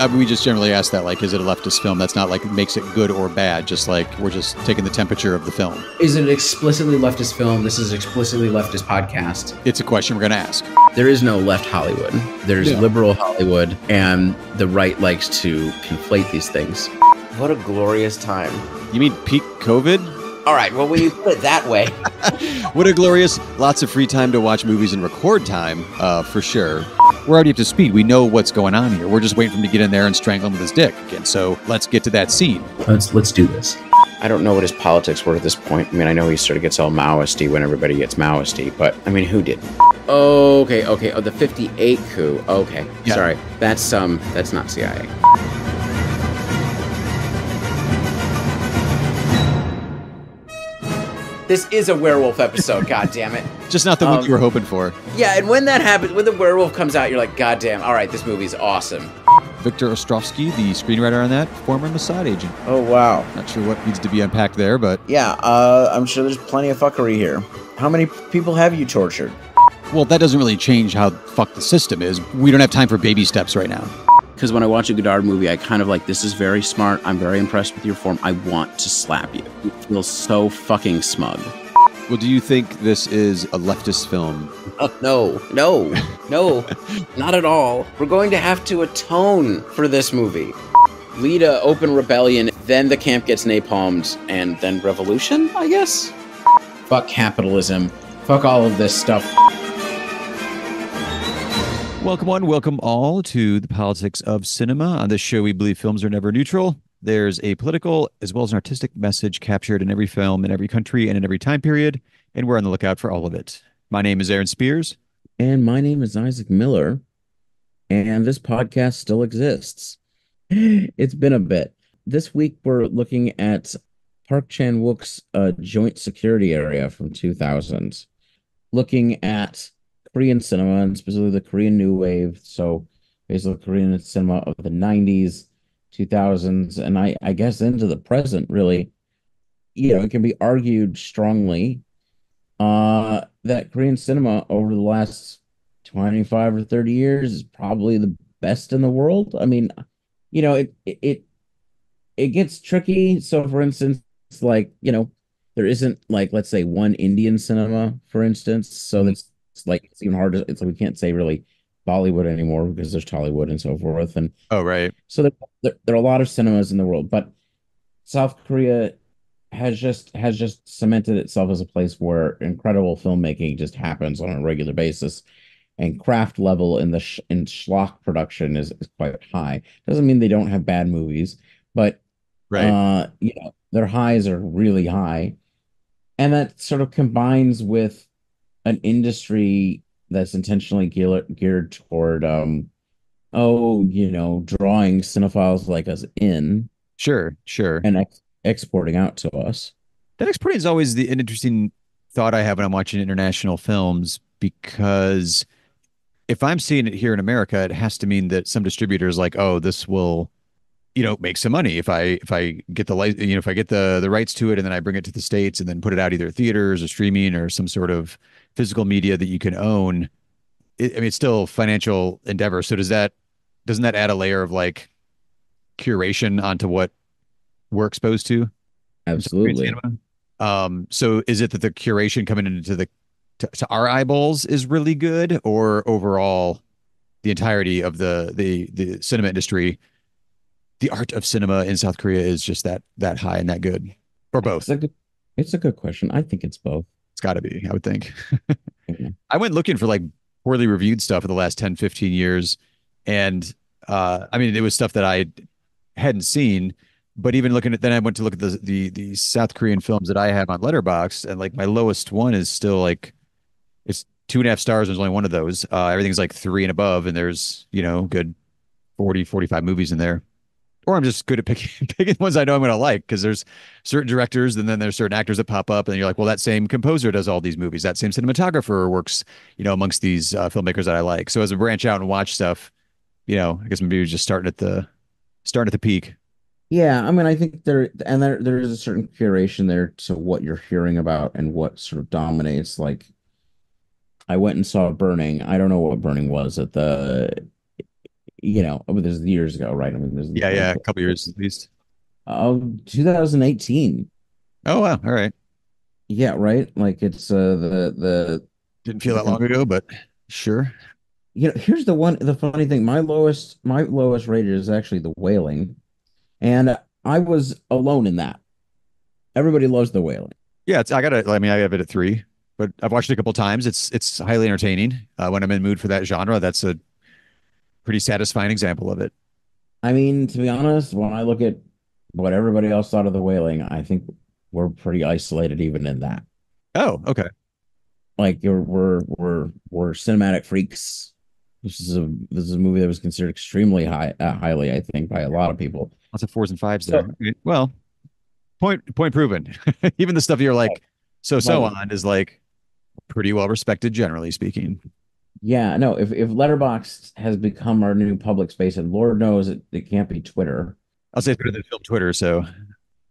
we just generally ask that, like, is it a leftist film? That's not like makes it good or bad. Just like we're just taking the temperature of the film. Is it an explicitly leftist film? This is an explicitly leftist podcast. It's a question we're going to ask. There is no left Hollywood. There's liberal Hollywood, and the right likes to conflate these things. What a glorious time. You mean peak COVID? All right, well, when you put it that way. What a glorious, lots of free time to watch movies and record time, for sure. We're already up to speed. We know what's going on here. We're just waiting for him to get in there and strangle him with his dick again. So let's get to that scene. Let's do this. I don't know what his politics were at this point. I mean, I know he sort of gets all Maoist-y when everybody gets Maoist-y, but, I mean, who didn't? Okay. Oh, the 58 coup. Okay, yeah. Sorry. That's not CIA. This is a werewolf episode, God damn it. Just not the one you were hoping for. Yeah, and when that happens, when the werewolf comes out, you're like, God damn, all right, this movie's awesome. Victor Ostrovsky, the screenwriter on that, former Mossad agent. Oh, wow. Not sure what needs to be unpacked there, but... Yeah, I'm sure there's plenty of fuckery here. How many people have you tortured? Well, that doesn't really change how fucked the system is. We don't have time for baby steps right now. Because when I watch a Godard movie, I kind of like, this is very smart. I'm very impressed with your form. I want to slap you. It feels so fucking smug. Well, do you think this is a leftist film? No, not at all. We're going to have to atone for this movie. Lead a open rebellion, then the camp gets napalmed, and then revolution, I guess? Fuck capitalism. Fuck all of this stuff. Welcome all to the Politics of Cinema. On this show, we believe films are never neutral. There's a political as well as an artistic message captured in every film, in every country, and in every time period, and we're on the lookout for all of it. My name is Aaron Spears. And my name is Isaac Miller, and this podcast still exists. It's been a bit. This week, we're looking at Park Chan-wook's Joint Security Area from 2000s, looking at Korean cinema, and specifically the Korean New Wave, so basically Korean cinema of the 90s, 2000s, and I guess into the present, really. You know, it can be argued strongly that Korean cinema over the last 25 or 30 years is probably the best in the world. I mean, you know, it gets tricky. So, for instance, like, you know, there isn't, like, let's say one Indian cinema, for instance, so that's it's even hard to, it's like we can't say really Bollywood anymore because there's Tollywood and so forth. And oh, right. So there are a lot of cinemas in the world, but South Korea has just cemented itself as a place where incredible filmmaking just happens on a regular basis, and craft level in the in schlock production is quite high. Doesn't mean they don't have bad movies, but right. You know, their highs are really high, and that sort of combines with an industry that's intentionally geared toward you know, drawing cinephiles like us in, sure and exporting out to us. That exporting is always an interesting thought I have when I'm watching international films, because if I'm seeing it here in America, it has to mean that some distributor is like, oh, this will, you know, make some money if I get if I get the rights to it, and then I bring it to the States and then put it out either theaters or streaming or some sort of physical media that you can own. I mean, it's still financial endeavor. So doesn't that add a layer of like curation onto what we're exposed to? Absolutely. So is it that the curation coming into to our eyeballs is really good, or overall the entirety of the cinema industry, the art of cinema in South Korea is just that high and that good, or both? It's a good question. I think it's both. It's got to be, I would think. Mhm. I went looking for like poorly reviewed stuff in the last 10, 15 years. And I mean, it was stuff that I hadn't seen, but even then I went to look at the South Korean films that I have on Letterboxd, and like my lowest one is still like, it's 2.5 stars. There's only one of those. Everything's like 3 and above, and there's, you know, good 40, 45 movies in there. Or I'm just good at picking ones I know I'm going to like, because there's certain directors and then there's certain actors that pop up and you're like, well, that same composer does all these movies. That same cinematographer works, you know, amongst these filmmakers that I like. So as I branch out and watch stuff, you know, I guess maybe just starting at the peak. Yeah, I mean, I think there is a certain curation there to what you're hearing about and what sort of dominates. Like, I went and saw Burning. I don't know what Burning was but this is years ago, right? I mean, this is Yeah, like yeah, a couple years at least. 2018. Oh wow, all right. Yeah, right. Like it's Didn't feel the that long com- ago, but sure. here's the funny thing. My lowest rated is actually the Wailing, and I was alone in that. Everybody loves the Wailing. Yeah, I mean, I have it at 3, but I've watched it a couple times. It's highly entertaining. When I'm in the mood for that genre, that's a pretty satisfying example of it. I mean, to be honest, when I look at what everybody else thought of the Wailing, I think we're pretty isolated even in that. Oh, okay. Like we're cinematic freaks. This is a movie that was considered extremely highly, I think, by a lot of people. Lots of 4s and 5s there. So, Okay. Well, point proven. Even the stuff you're like so but on is like pretty well respected, generally speaking. yeah, no, if Letterboxd has become our new public space, and Lord knows it can't be Twitter. I'll say it's better than film Twitter. So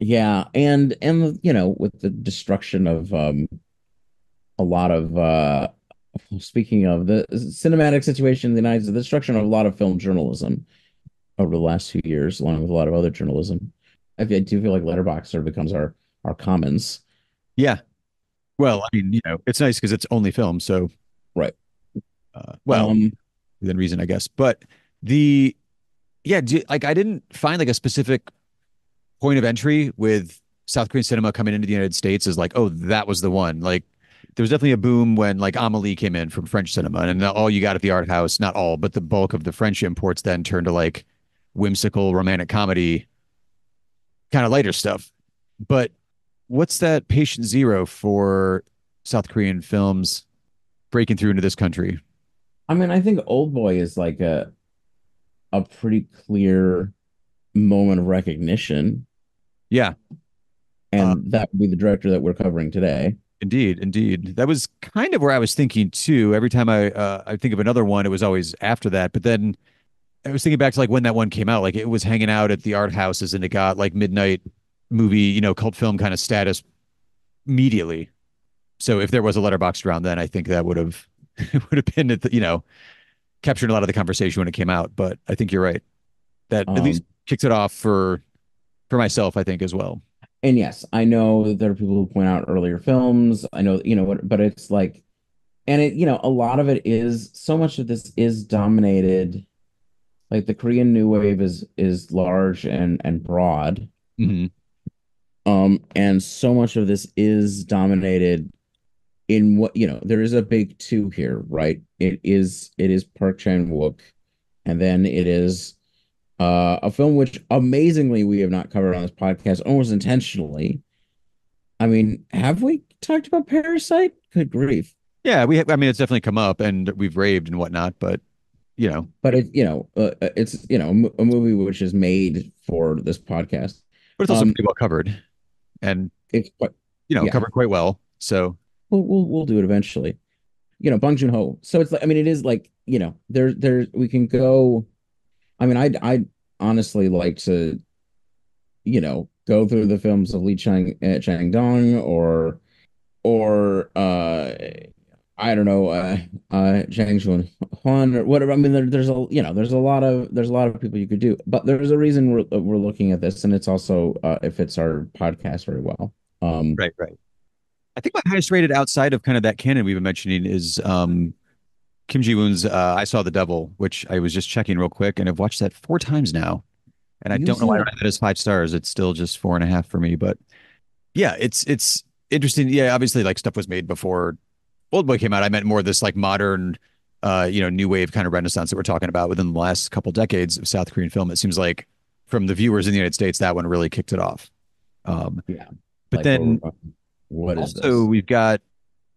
Yeah, and with the destruction of a lot of speaking of the cinematic situation in the United States, the destruction of a lot of film journalism over the last 2 years, along with a lot of other journalism. I do feel like Letterboxd sort of becomes our commons. yeah. Well, I mean, it's nice because it's only film. So Right. well, Um, within reason, I guess. But the yeah, like I didn't find like a specific point of entry with South Korean cinema coming into the United States as like, oh, that was the one. Like there was definitely a boom when like Amelie came in from French cinema, and all you got at the art house, not all, but the bulk of the French imports then turned to like whimsical romantic comedy, kind of lighter stuff. But what's that patient zero for South Korean films breaking through into this country? I mean, I think Oldboy is like a pretty clear moment of recognition, Yeah, uh, and that would be the director that we're covering today. indeed, indeed. That was kind of where I was thinking too. Every time I think of another one, it was always after that. But then I was thinking back to like when that one came out, like it was hanging out at the art houses and it got like midnight movie, cult film kind of status immediately. So if there was a letterbox around then, I think that would have would have been at the, captured a lot of the conversation when it came out. But I think you're right. That at least Um, kicks it off for myself, I think as well. and yes, I know that there are people who point out earlier films. I know, what, but it's like, and a lot of it is so much of this is dominated. Like the Korean New Wave is large and broad. Hmm. And so much of this is dominated in what, there is a big two here, right? It is Park Chan-wook, and then it is a film which amazingly we have not covered on this podcast almost intentionally. I mean, have we talked about Parasite? Good grief. Yeah, I mean, it's definitely come up and we've raved and whatnot, but you know, But it's a movie which is made for this podcast. but it's also Um, pretty well covered and it's quite yeah. covered quite well. So We'll do it eventually. Bong Joon-ho. So it's like, I mean, it is like, there we can go. I mean, I'd honestly like to, go through the films of Lee Chang-dong, or I don't know, Zhang Xuan or whatever. I mean, there's a lot of people you could do, but there's a reason we're looking at this, and it's also it fits our podcast very well. right, right. I think my highest rated outside of kind of that canon we've been mentioning is Kim Ji-woon's I Saw the Devil, which I was just checking real quick, and I've watched that 4 times now. And I You've don't know seen why I that? don't have it as 5 stars. It's still just 4.5 for me. But yeah, it's interesting. Yeah, obviously like stuff was made before Oldboy came out. I meant more this like modern new wave kind of renaissance that we're talking about within the last couple decades of South Korean film. It seems like from the viewers in the United States, that one really kicked it off. Um, Yeah. but Like, then what is also this? we've got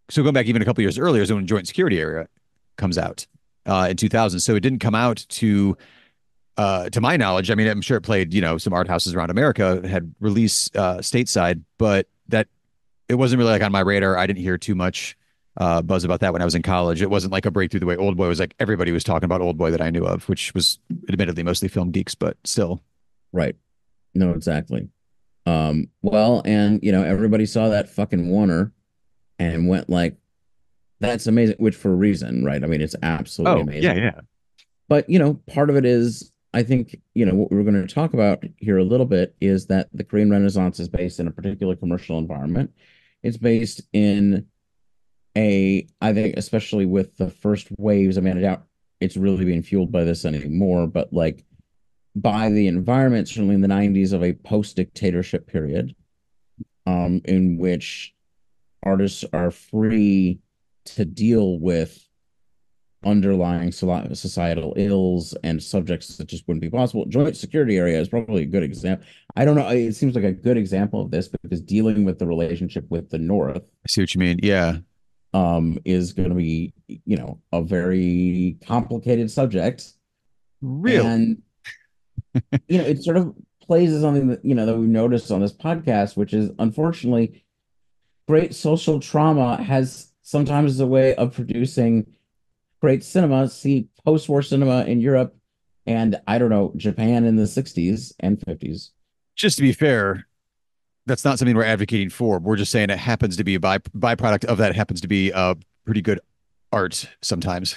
so going back even a couple years earlier is when Joint Security Area comes out in 2000. So it didn't come out to my knowledge. I mean, I'm sure it played, some art houses around America had release stateside, but that it wasn't really like on my radar. I didn't hear too much buzz about that when I was in college. It wasn't like a breakthrough the way Oldboy was like everybody was talking about Oldboy that I knew of, which was admittedly mostly film geeks, but still. Right. No, exactly. Well, and everybody saw that fucking Warner and went like, that's amazing, which for a reason, right? I mean, it's absolutely Oh, yeah, amazing. yeah. But, part of it is, I think, what we're going to talk about here a little bit is that the Korean Renaissance is based in a particular commercial environment. It's based in I think, especially with the first waves, I mean, I doubt it's really being fueled by this anymore, but like by the environment, certainly in the 90s of a post-dictatorship period, in which artists are free to deal with underlying societal ills and subjects that just wouldn't be possible. Joint security area is probably a good example. I don't know. It seems like a good example of this because dealing with the relationship with the North I see what you mean. Yeah. is going to be, a very complicated subject. Really? And, it sort of plays as something that, that we've noticed on this podcast, which is unfortunately great social trauma has sometimes a way of producing great cinema. See post-war cinema in Europe and I don't know, Japan in the 60s and 50s. Just to be fair, that's not something we're advocating for. We're just saying it happens to be a byproduct of that happens to be pretty good art sometimes.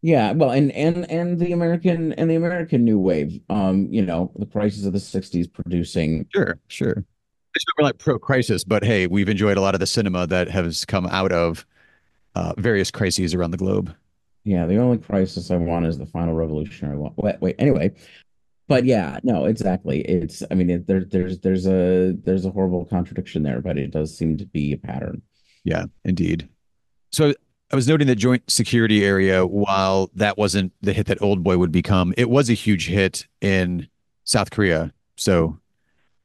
Yeah, well, and the American New Wave, the crisis of the 60s producing. Sure, sure. It's not like pro-crisis, but hey, we've enjoyed a lot of the cinema that has come out of various crises around the globe. Yeah, the only crisis I want is the final revolutionary war. Wait, anyway, but yeah, no, exactly. It's, I mean, there's a horrible contradiction there, but it does seem to be a pattern. Yeah, indeed. So I was noting that joint security area, while that wasn't the hit that Oldboy would become, it was a huge hit in South Korea. So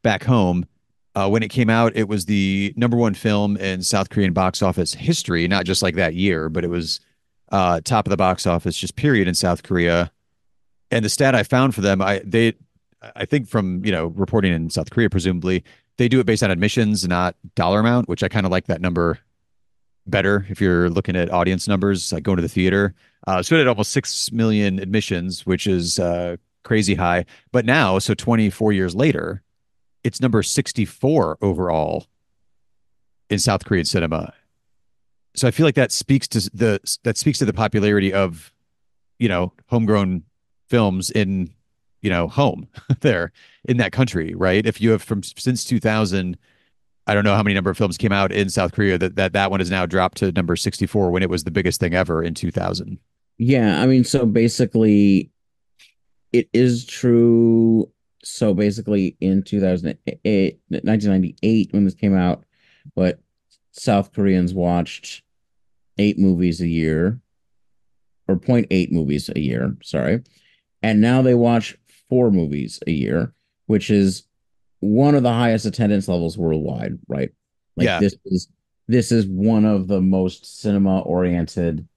back home, when it came out, it was the number one film in South Korean box office history, not just like that year, but it was top of the box office, just period in South Korea. And the stat I found for them, I think from reporting in South Korea, presumably they do it based on admissions, not dollar amount, which I kind of like that number better if you're looking at audience numbers, like going to the theater. So it had almost 6 million admissions, which is crazy high. But now, so 24 years later, it's number 64 overall in South Korean cinema. So I feel like that speaks to the popularity of homegrown films in home there in that country, right? If you have from since 2000, I don't know how many number of films came out in South Korea that one has now dropped to number 64 when it was the biggest thing ever in 2000. Yeah, I mean, so basically, it is true. So basically, in 2008, 1998, when this came out, but South Koreans watched 8 movies a year, or point 0.8 movies a year, sorry. And now they watch 4 movies a year, which is one of the highest attendance levels worldwide, right? Like Yeah. this is one of the most cinema oriented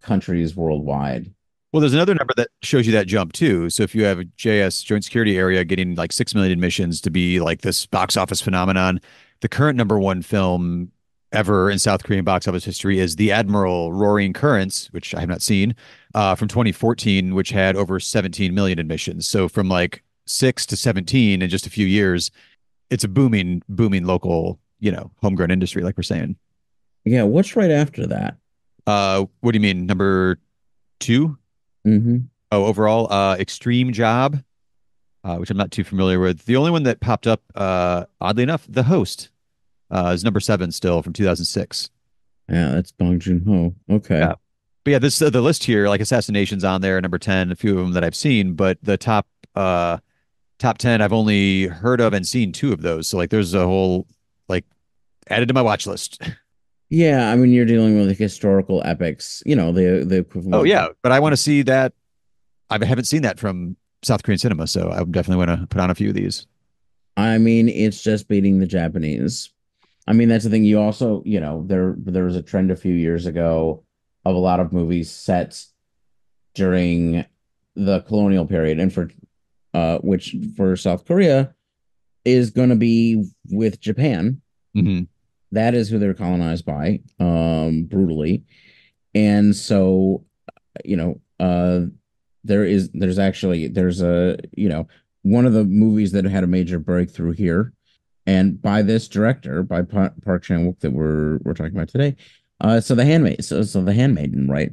countries worldwide. Well, there's another number that shows you that jump too. So if you have a JS joint security area getting like 6 million admissions to be like this box office phenomenon, the current number one film ever in South Korean box office history is The Admiral Roaring Currents, which I have not seen, from 2014, which had over 17 million admissions. So from like 6 to 17 in just a few years, it's a booming, booming local, homegrown industry, like we're saying. Yeah, what's right after that? What do you mean? Number two? Hmm. Oh, overall, Extreme Job, which I'm not too familiar with. The only one that popped up, oddly enough, The Host, is number seven still from 2006. Yeah, that's Bong Joon-ho. Okay. Yeah. But yeah, this the list here, like Assassinations on there, number 10, a few of them that I've seen, but the top 10, I've only heard of and seen two of those. So like there's a whole like added to my watch list. Yeah, I mean you're dealing with like historical epics, the Oh equivalent. yeah, but I want to see that. I haven't seen that from South Korean cinema, so I definitely want to put on a few of these. I mean, it's just beating the Japanese. I mean, that's the thing. You also, there was a trend a few years ago of a lot of movies set during the colonial period, and for which for South Korea is going to be with Japan. Hmm. That is who they're colonized by, brutally. And so, you know, there's a, one of the movies that had a major breakthrough here, and by this director, by Park Chan-wook that we're talking about today. So the Handmaiden, right?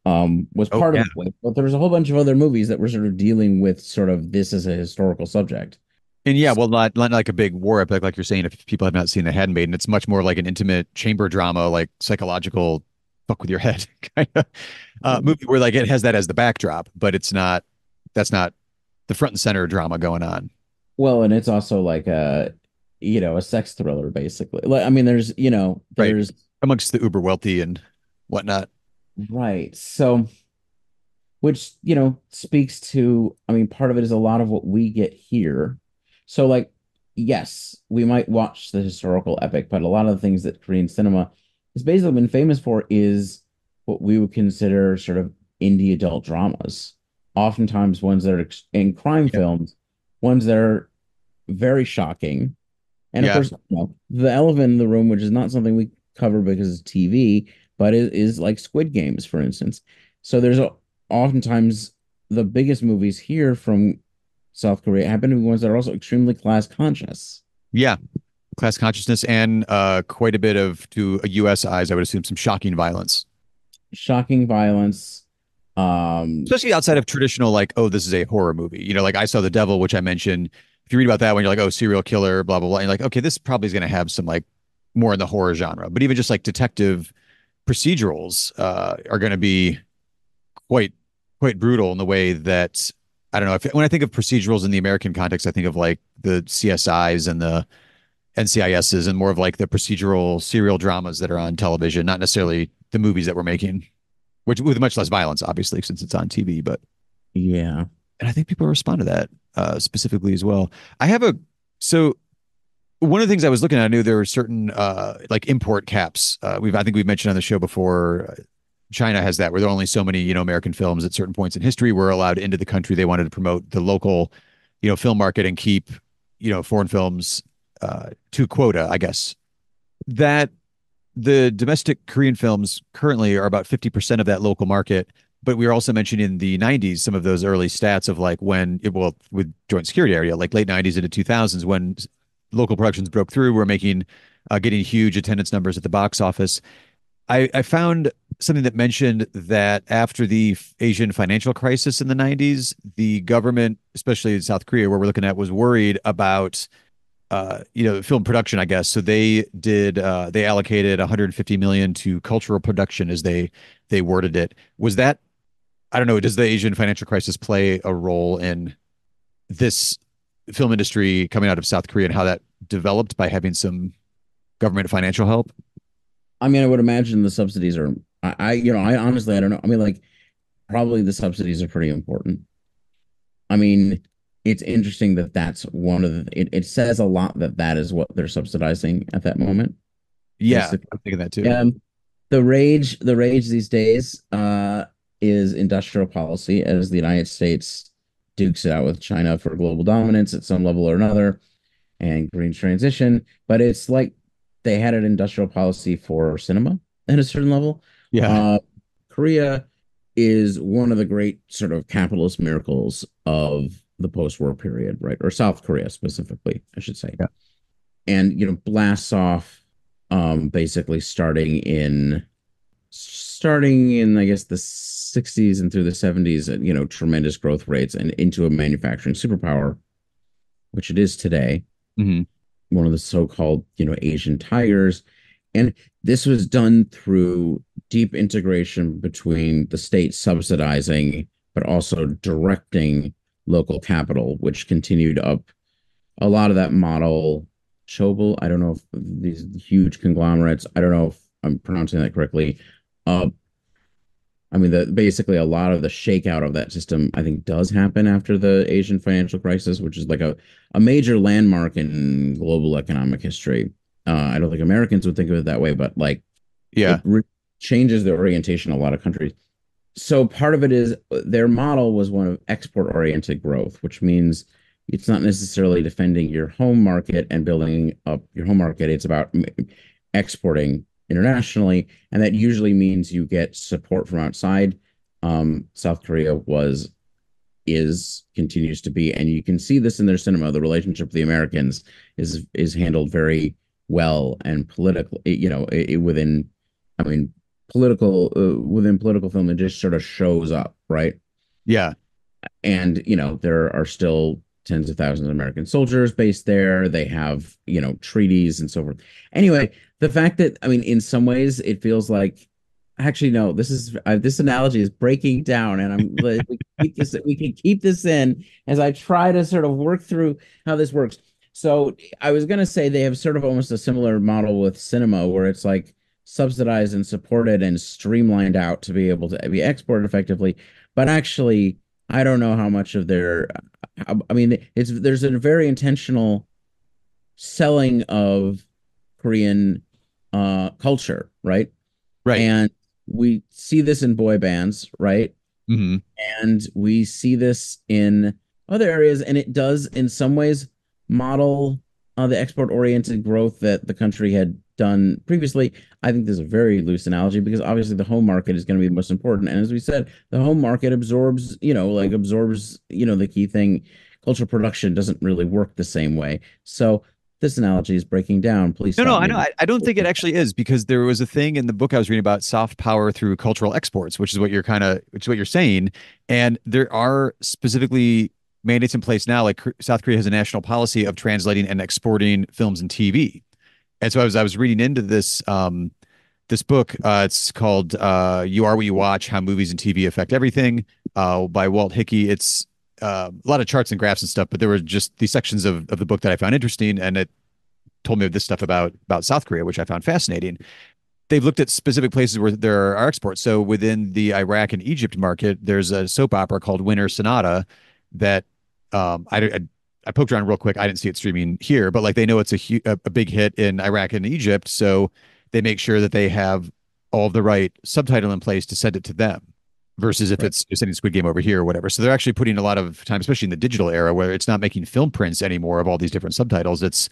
was Oh part of yeah. it, but there was a whole bunch of other movies that were sort of dealing with sort of this as a historical subject. And yeah, well, not like a big war epic, like you're saying. If people have not seen The Handmaiden, it's much more like an intimate chamber drama, like psychological fuck with your head kind of movie where like it has that as the backdrop, but it's not. That's not the front and center drama going on. Well, and it's also like a sex thriller, basically. Like, I mean, Right. there's Amongst the uber wealthy and whatnot. right. So, which, speaks to, I mean, part of it is a lot of what we get here. So, like, yes, we might watch the historical epic, but a lot of the things that Korean cinema has basically been famous for is what we would consider sort of indie adult dramas. Oftentimes, ones that are in crime Yeah. films, ones that are very shocking. And of Yeah. course, the elephant in the room, which is not something we cover because it's TV, but it is like Squid Games, for instance. So oftentimes the biggest movies here from South Korea happen to be ones that are also extremely class conscious. Yeah. Class consciousness and quite a bit of, to a US eyes, I would assume some shocking violence. Shocking violence. Especially outside of traditional, like, oh, this is a horror movie. Like I saw The Devil, which I mentioned. If you read about that one, you're like, oh, serial killer, blah, blah, blah. And you're like, okay, this probably is going to have some like more in the horror genre. But even just like detective procedurals are going to be quite, quite brutal in the way that, I don't know. When I think of procedurals in the American context, I think of like the CSIs and the NCISs and more of like the procedural serial dramas that are on television, not necessarily the movies that we're making, which with much less violence, obviously, since it's on TV. But Yeah. and I think people respond to that specifically as well. I have a so one of the things I was looking at, I knew there were certain like import caps. I think we've mentioned on the show before. China has that where there are only so many American films at certain points in history were allowed into the country. They wanted to promote the local film market and keep foreign films to quota, I guess. That the domestic Korean films currently are about 50% of that local market. But we were also mentioning in the 90s some of those early stats of like with joint security area, like late 90s into 2000s, when local productions broke through, we're getting huge attendance numbers at the box office. I found something that mentioned that after the Asian financial crisis in the 90s, the government, especially in South Korea, where we're looking at, was worried about film production, I guess. So they allocated 150 million to cultural production as they worded it. Was that, I don't know, does the Asian financial crisis play a role in this film industry coming out of South Korea and how that developed by having some government financial help? I mean, I would imagine the subsidies are, I honestly, I don't know. I mean, like, probably the subsidies are pretty important. I mean, it's interesting that that's one of it says a lot that that is what they're subsidizing at that moment, Yeah, basically. I'm thinking that too. The rage these days is industrial policy as the United States dukes it out with China for global dominance at some level or another and green transition. But it's like they had an industrial policy for cinema at a certain level. Yeah, Uh, Korea is one of the great sort of capitalist miracles of the post-war period, right? Or South Korea specifically, I should say. yeah, And blasts off basically starting in I guess the 60s and through the 70s at tremendous growth rates and into a manufacturing superpower, which it is today, hmm one of the so-called Asian tigers. And this was done through deep integration between the state subsidizing but also directing local capital, which continued up a lot of that model. Chobel, I don't know if these huge conglomerates, I don't know if I'm pronouncing that correctly. Uh, I mean, basically a lot of the shakeout of that system, I think, does happen after the Asian financial crisis, which is like a major landmark in global economic history. I don't think Americans would think of it that way, but like yeah, changes the orientation of a lot of countries. So part of it is their model was one of export-oriented growth, which means it's not necessarily defending your home market and building up your home market. It's about exporting internationally, and that usually means you get support from outside. South Korea continues to be, and you can see this in their cinema. The relationship with the Americans is handled very well and politically, within. I mean, political within political film, it just sort of shows up, right? Yeah. And there are still tens of thousands of American soldiers based there. They have treaties and so forth. Anyway, the fact that I mean, in some ways, it feels like actually no. This analogy is breaking down, and we can keep this in as I try to sort of work through how this works. So I was going to say they have sort of almost a similar model with cinema, where it's like subsidized and supported and streamlined out to be able to be exported effectively, but actually I don't know how much of their. I mean, there's a very intentional selling of Korean culture, right? Right. And we see this in boy bands, right? Hmm. And we see this in other areas, and it does in some ways model the export-oriented growth that the country had done previously. I think this is a very loose analogy because obviously the home market is going to be the most important. And as we said, the home market absorbs, the key thing. Cultural production doesn't really work the same way. So this analogy is breaking down. Please No, no, stop I me. know. I don't think it actually is because there was a thing in the book I was reading about soft power through cultural exports, which is what you're saying. And there are specifically mandates in place now, like South Korea has a national policy of translating and exporting films and TV. And so I was reading into this book. It's called "You Are What You Watch: How Movies and TV Affect Everything" by Walt Hickey. It's a lot of charts and graphs and stuff, but there were just these sections of the book that I found interesting, and it told me this stuff about South Korea, which I found fascinating. They've looked at specific places where there are exports. So within the Iraq and Egypt market, there's a soap opera called Winter Sonata that I poked around real quick. I didn't see it streaming here, but like they know it's a big hit in Iraq and Egypt, so they make sure that they have all of the right subtitle in place to send it to them. Versus if Right. it's you're sending Squid Game over here or whatever. So they're actually putting a lot of time, especially in the digital era, where it's not making film prints anymore of all these different subtitles. It's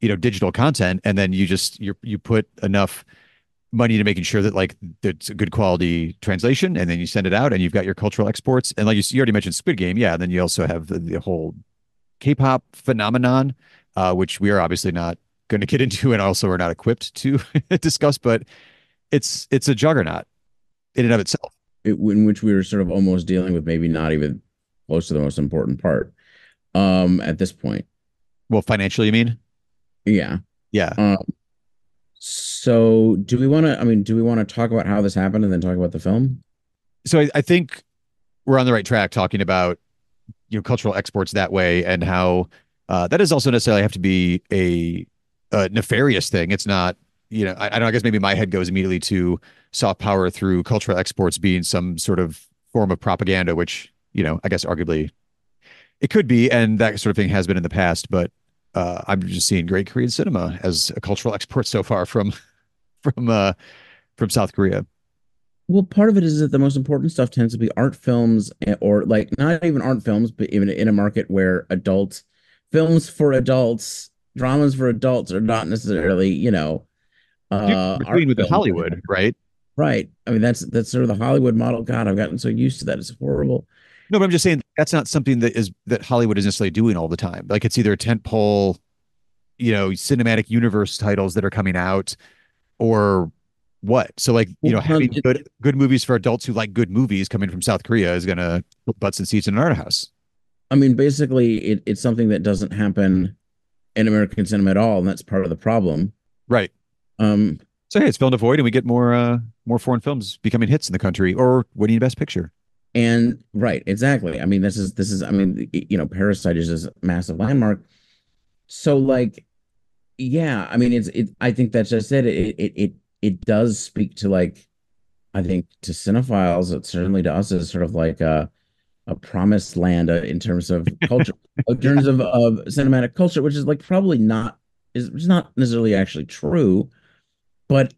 digital content, and then you put enough money to making sure that like it's a good quality translation, and then you send it out, and you've got your cultural exports. And like you already mentioned Squid Game, yeah. And then you also have the whole K-pop phenomenon, which we are obviously not going to get into, and also are not equipped to discuss. But it's a juggernaut in and of itself. In which we were sort of almost dealing with maybe not even close to the most important part at this point. Well, financially, you mean? Yeah. Yeah. Um, so do we want to talk about how this happened and then talk about the film? So I think we're on the right track talking about cultural exports that way and how that does also necessarily have to be a nefarious thing. It's not, I don't know, I guess maybe my head goes immediately to soft power through cultural exports being some sort of form of propaganda, which, I guess arguably it could be, and that sort of thing has been in the past, but I'm just seeing great Korean cinema as a cultural export so far from uh from South Korea. Well, part of it is that the most important stuff tends to be art films or like not even art films, but even in a market where adult films for adults, dramas for adults are not necessarily, We're art dealing with the films. Hollywood, right? Right. I mean, that's sort of the Hollywood model. God, I've gotten so used to that. It's horrible. No, but I'm just saying that's not something that Hollywood is necessarily doing all the time. Like it's either a tentpole, cinematic universe titles that are coming out or what. So like, Well, having good movies for adults who like good movies coming from South Korea is gonna put butts and seats in an art house. I mean, basically, it's something that doesn't happen in American cinema at all, and that's part of the problem. Right. Um, So hey, it's filmed to void and we get more foreign films becoming hits in the country or winning Best Picture. and right, exactly. I mean, I mean, Parasite is this massive landmark. So, like, yeah, I mean, I think that's just it. It does speak to like, I think to cinephiles, it certainly to us is sort of like a promised land in terms of culture, in terms of cinematic culture, which is like probably not is not necessarily actually true, but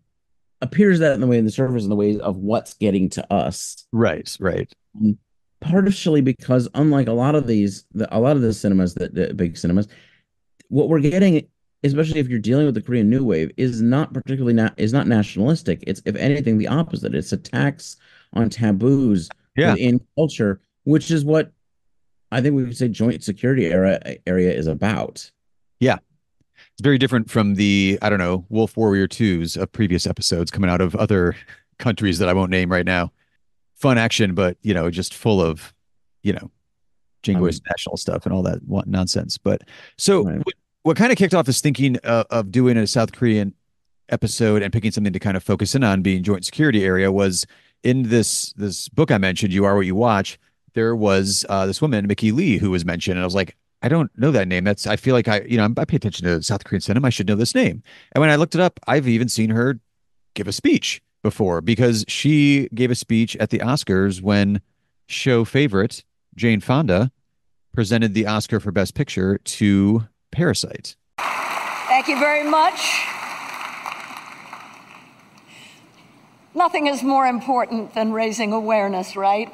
appears that in the way in the surface in the ways of what's getting to us. Right, right. Um, Partially because unlike a lot of the cinemas the big cinemas, what we're getting, especially if you're dealing with the Korean New Wave, is not particularly is not nationalistic. It's if anything the opposite. It's attacks on taboos Yeah. within culture, which is what I think we could say joint security area is about. Yeah. It's very different from the, I don't know, Wolf Warrior 2s of previous episodes coming out of other countries that I won't name right now. Fun action, but just full of, you know, jingoist Um, national stuff and all that nonsense. But so right. what kind of kicked off this thinking of doing a South Korean episode and picking something to kind of focus in on being joint security area was in this book I mentioned, You Are What You Watch. There was this woman, Mickey Lee, who was mentioned, and I was like, I don't know that name. I feel like I pay attention to South Korean cinema. I should know this name. And when I looked it up, I've even seen her give a speech before because she gave a speech at the Oscars when show favorite Jane Fonda presented the Oscar for Best Picture to Parasite. Thank you very much. Nothing is more important than raising awareness, right?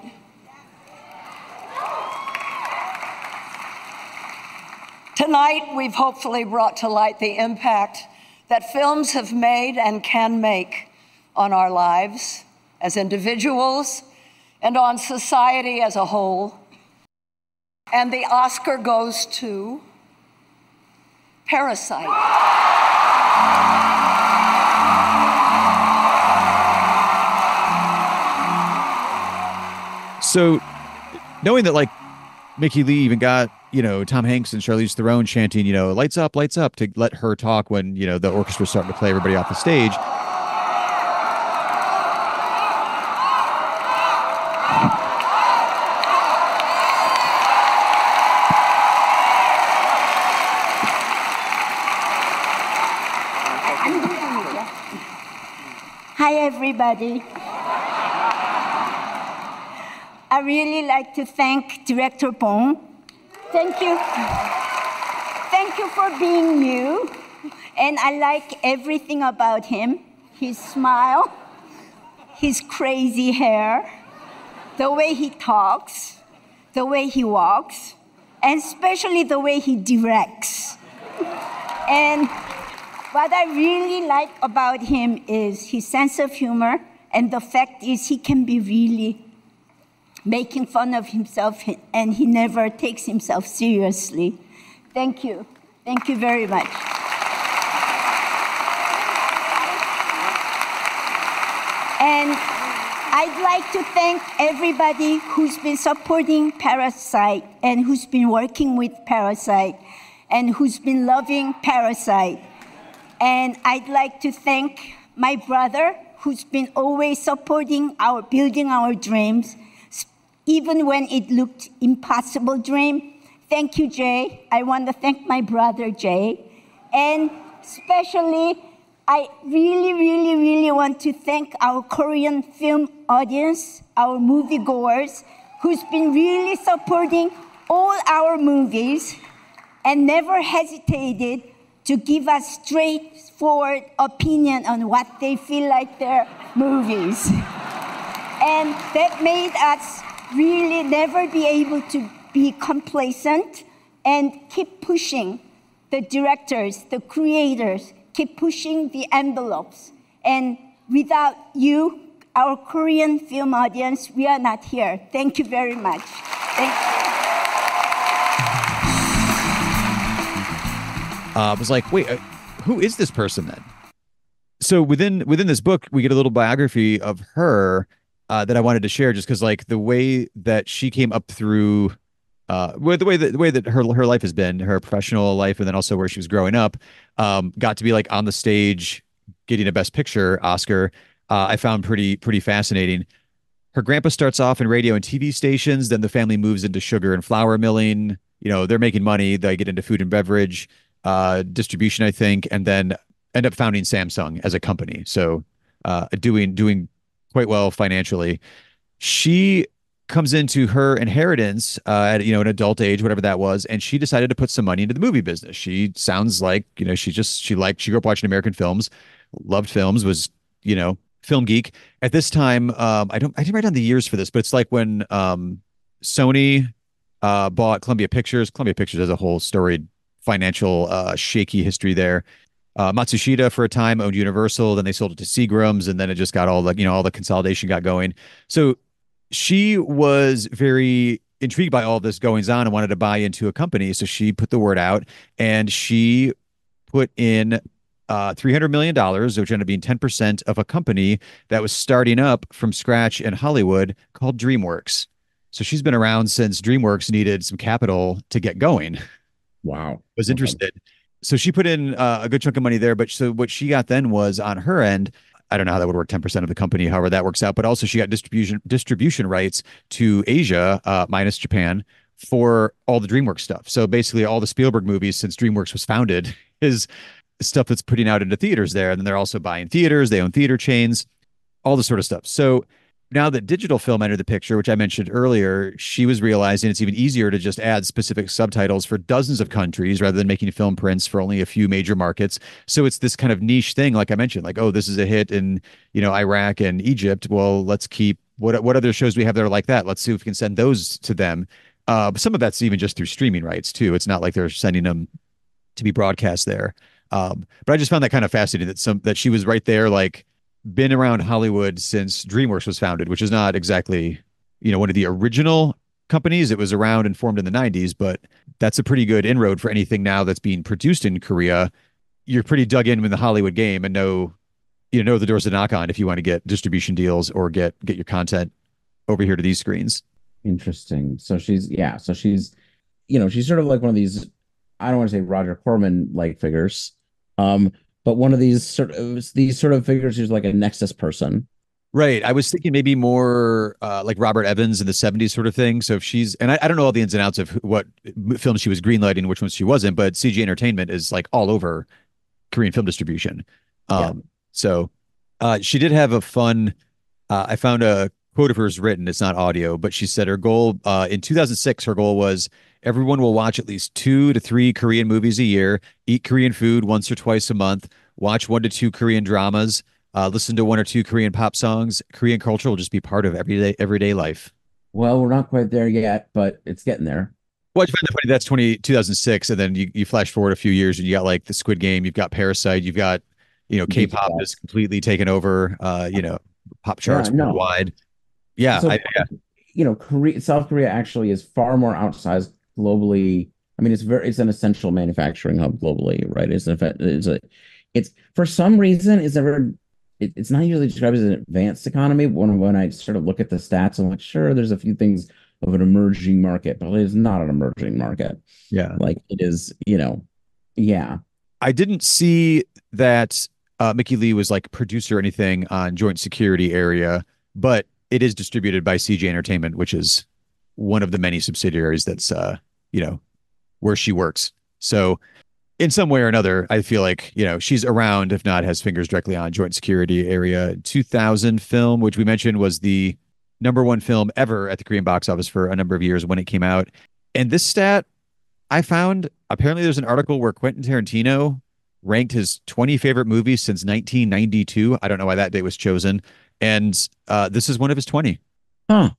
Tonight, we've hopefully brought to light the impact that films have made and can make on our lives as individuals and on society as a whole. And the Oscar goes to Parasite. So, knowing that like Mickey Lee even got Tom Hanks and Charlize Theron chanting lights up to let her talk when the orchestra's starting to play everybody off the stage. Hi, everybody. I really like to thank Director Bong. Thank you. Thank you for being you. And I like everything about him. His smile, his crazy hair, the way he talks, the way he walks, and especially the way he directs. And what I really like about him is his sense of humor, and the fact is he can be really making fun of himself, and he never takes himself seriously. Thank you. Thank you very much. And I'd like to thank everybody who's been supporting Parasite and who's been working with Parasite and who's been loving Parasite. And I'd like to thank my brother who's been always supporting building our dreams, even when it looked impossible dream. Thank you, Jay. I want to thank my brother, Jay. And especially, I really, really, really want to thank our Korean film audience, our moviegoers, who's been really supporting all our movies and never hesitated to give us straightforward opinion on what they feel like their movies. And that made us really never be able to be complacent and keep pushing the directors, the creators, keep pushing the envelopes. And without you, our Korean film audience, we are not here. Thank you very much. Thank you. I was like, wait, who is this person then? So within this book, we get a little biography of her that I wanted to share, just because like the way that she came up through, the way that her life has been, her professional life, and then also where she was growing up, got to be like on the stage getting a Best Picture Oscar. I found pretty fascinating. Her grandpa starts off in radio and TV stations, then the family moves into sugar and flour milling. They're making money. They get into food and beverage distribution, I think, and then end up founding Samsung as a company. So doing quite well financially. She comes into her inheritance at an adult age, whatever that was, and she decided to put some money into the movie business. She sounds like she grew up watching American films, loved films, was film geek at this time. I didn't write down the years for this, but it's like when Sony bought Columbia Pictures. Columbia Pictures has a whole storied financial shaky history there. Matsushita for a time owned Universal, then they sold it to Seagram's, and then it just got all the consolidation got going. So she was very intrigued by all this goings on and wanted to buy into a company. So she put the word out, and she put in $300 million, which ended up being 10% of a company that was starting up from scratch in Hollywood called DreamWorks. So she's been around since DreamWorks needed some capital to get going, Wow. was Okay. interested. So she put in a good chunk of money there. But so what she got then was on her end, I don't know how that would work, 10% of the company, however that works out. But also she got distribution rights to Asia, minus Japan, for all the DreamWorks stuff. So basically all the Spielberg movies since DreamWorks was founded is stuff that's putting out into theaters there. And then they're also buying theaters, they own theater chains, all this sort of stuff. So now that digital film entered the picture, which I mentioned earlier, she was realizing it's even easier to just add specific subtitles for dozens of countries rather than making film prints for only a few major markets. So it's this kind of niche thing, like I mentioned, like, oh, this is a hit in, Iraq and Egypt. Well, let's keep what other shows we have that are like that. Let's see if we can send those to them. But some of that's even just through streaming rights too. It's not like they're sending them to be broadcast there. But I just found that kind of fascinating that she was right there, like been around Hollywood since DreamWorks was founded, which is not exactly, one of the original companies. It was around and formed in the 90s, but that's a pretty good inroad for anything now that's being produced in Korea. You're pretty dug in with the Hollywood game and know the doors to knock on if you want to get distribution deals or get your content over here to these screens. Interesting. So she's sort of like one of these, I don't want to say Roger Corman like figures, but one of these sort of figures who's like a nexus person. Right. I was thinking maybe more like Robert Evans in the 70s sort of thing. So if and I don't know all the ins and outs of what films she was greenlighting, which ones she wasn't, but CG Entertainment is like all over Korean film distribution. Yeah. So she did have a fun, I found a quote of hers written. It's not audio, but she said her goal in 2006, her goal was everyone will watch at least 2 to 3 Korean movies a year, eat Korean food once or twice a month, watch 1 to 2 Korean dramas, listen to 1 or 2 Korean pop songs. Korean culture will just be part of everyday life. Well, we're not quite there yet, but it's getting there. Well, I find that funny. That's 2006, and then you flash forward a few years, and you got like the Squid Game, you've got Parasite, you've got K-pop is BTS. completely taken over, pop Yeah, charts no. worldwide. Yeah, So, South Korea actually is far more outsized globally. I mean, it's an essential manufacturing hub globally, right? It's for some reason it's not usually described as an advanced economy. When I sort of look at the stats, I'm like, sure, there's a few things of an emerging market, but it is not an emerging market. yeah. Like it is, yeah. I didn't see that Mickey Lee was like producer or anything on Joint Security Area, but it is distributed by CJ Entertainment, which is one of the many subsidiaries that's where she works. So in some way or another, I feel like, she's around, if not has fingers directly on Joint Security Area. 2000 film, which we mentioned was the #1 film ever at the Korean box office for a number of years when it came out. And this stat I found, apparently there's an article where Quentin Tarantino ranked his 20 favorite movies since 1992. I don't know why that date was chosen. And this is one of his 20 Huh.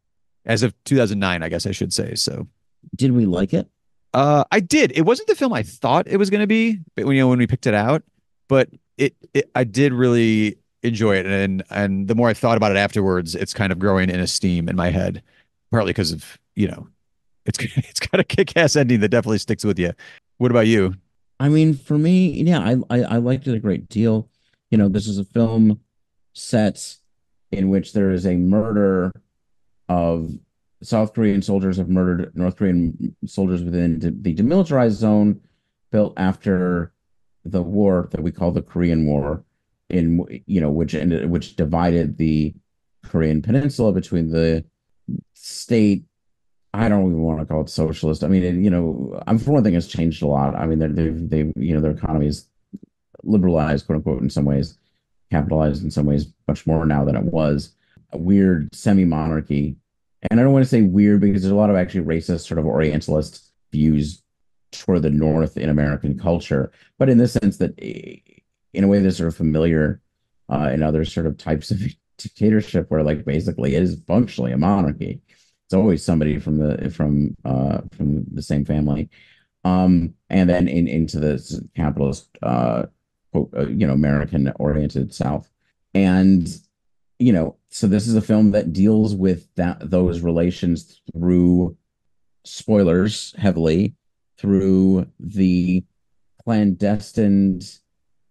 as of 2009, I guess I should say. So Did we like it? I did. It wasn't the film I thought it was going to be, but when we picked it out, but I did really enjoy it, and the more I thought about it afterwards, it's kind of growing in esteem in my head, partly because of it's got a kick-ass ending that definitely sticks with you. What about you? I mean, for me, yeah, I liked it a great deal. This is a film set in which there is a murder of South Korean soldiers have murdered North Korean soldiers within the demilitarized zone built after the war that we call the Korean War, which divided the Korean Peninsula between the state. I don't even want to call it socialist. I mean, I'm for one thing, it's changed a lot. I mean, their economy is liberalized, quote unquote, in some ways, capitalized in some ways, much more now than it was. A weird semi-monarchy, and I don't want to say weird because there's a lot of actually racist, sort of Orientalist views toward the North in American culture, but in the sense that, in a way, they're sort of familiar in other sort of types of dictatorship, where like basically it is functionally a monarchy. It's always somebody from the same family, and then into the capitalist, American oriented South, and so this is a film that deals with those relations through spoilers heavily through the clandestine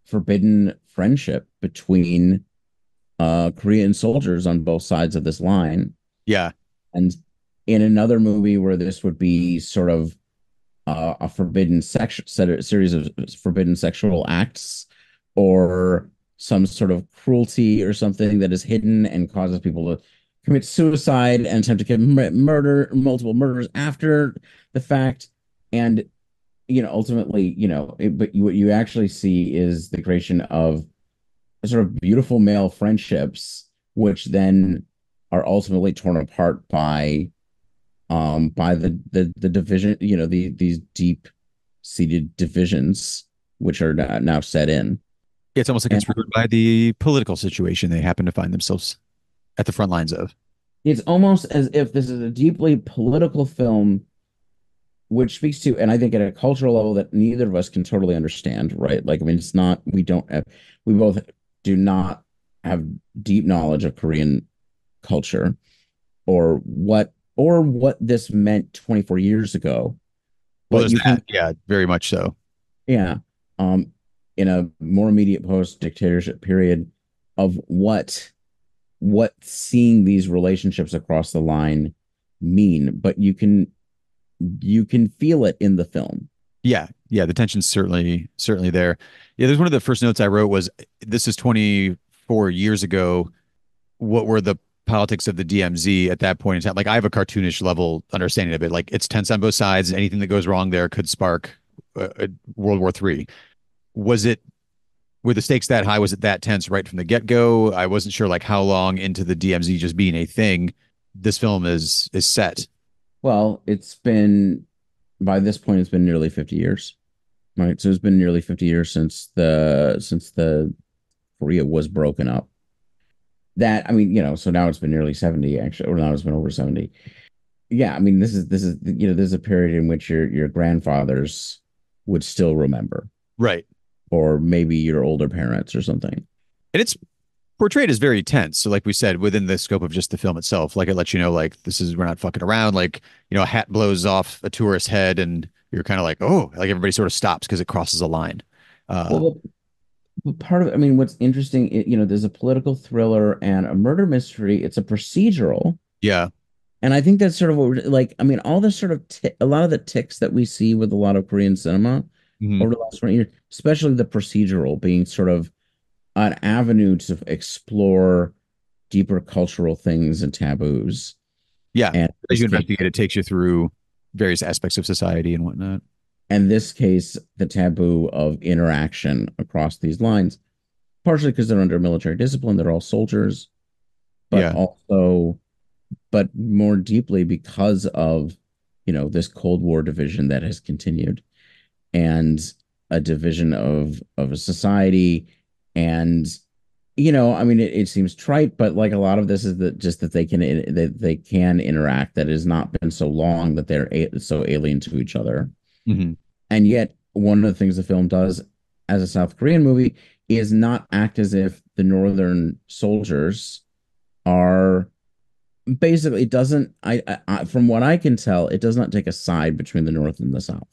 forbidden friendship between Korean soldiers on both sides of this line. Yeah. And in another movie where this would be sort of a forbidden series of forbidden sexual acts or some sort of cruelty or something that is hidden and causes people to commit suicide and attempt to commit multiple murders after the fact. And, ultimately, but what you actually see is the creation of sort of beautiful male friendships, which then are ultimately torn apart by the division, these deep seated divisions which are now set in. It's almost like And it's ruined by the political situation they happen to find themselves at the front lines of. it's almost as if this is a deeply political film, which speaks to, and I think at a cultural level that neither of us can totally understand, right? Like, I mean, it's not, we both do not have deep knowledge of Korean culture or what this meant 24 years ago. Well, But there's you that. can, Yeah, very much so. yeah, in a more immediate post dictatorship period of what seeing these relationships across the line mean, but you can feel it in the film. Yeah, yeah, the tension's certainly there. Yeah, there's one of the first notes I wrote was this is 24 years ago. What were the politics of the DMZ at that point in time? Like I have a cartoonish level understanding of it. Like it's tense on both sides. Anything that goes wrong there could spark World War III. Was it were the stakes that high? Was it that tense right from the get-go? I wasn't sure like how long into the DMZ just being a thing this film is set. Well, by this point it's been nearly 50 years, right? So it's been nearly 50 years since the Korea was broken up. That, I mean, so now it's been nearly 70 actually, or now it's been over 70. Yeah, I mean, this is a period in which your grandfathers would still remember, Right. or maybe your older parents or something. And it's portrayed as very tense. So, like we said, within the scope of just the film itself, like it lets you know, like we're not fucking around. Like a hat blows off a tourist's head, and you're kind of like, oh, like everybody sort of stops because it crosses a line. Well, but part of, I mean, what's interesting, there's a political thriller and a murder mystery. It's a procedural. Yeah. And I think that's sort of what we're like. I mean, all this sort of a lot of the ticks that we see with a lot of Korean cinema Mhm. over the last 20 years, especially the procedural being sort of an avenue to explore deeper cultural things and taboos. Yeah. And As this you case, investigate, it takes you through various aspects of society and whatnot. and this case, the taboo of interaction across these lines, partially because they're under military discipline, they're all soldiers, but Yeah. also, but more deeply because of, this Cold War division that has continued and a division of a society. And I mean, it seems trite, but like a lot of this is that just that they can interact, that it has not been so long that they're so alien to each other. Hmm. And yet one of the things the film does as a South Korean movie is not act as if the northern soldiers are basically, it doesn't, from what I can tell, it does not take a side between the north and the south.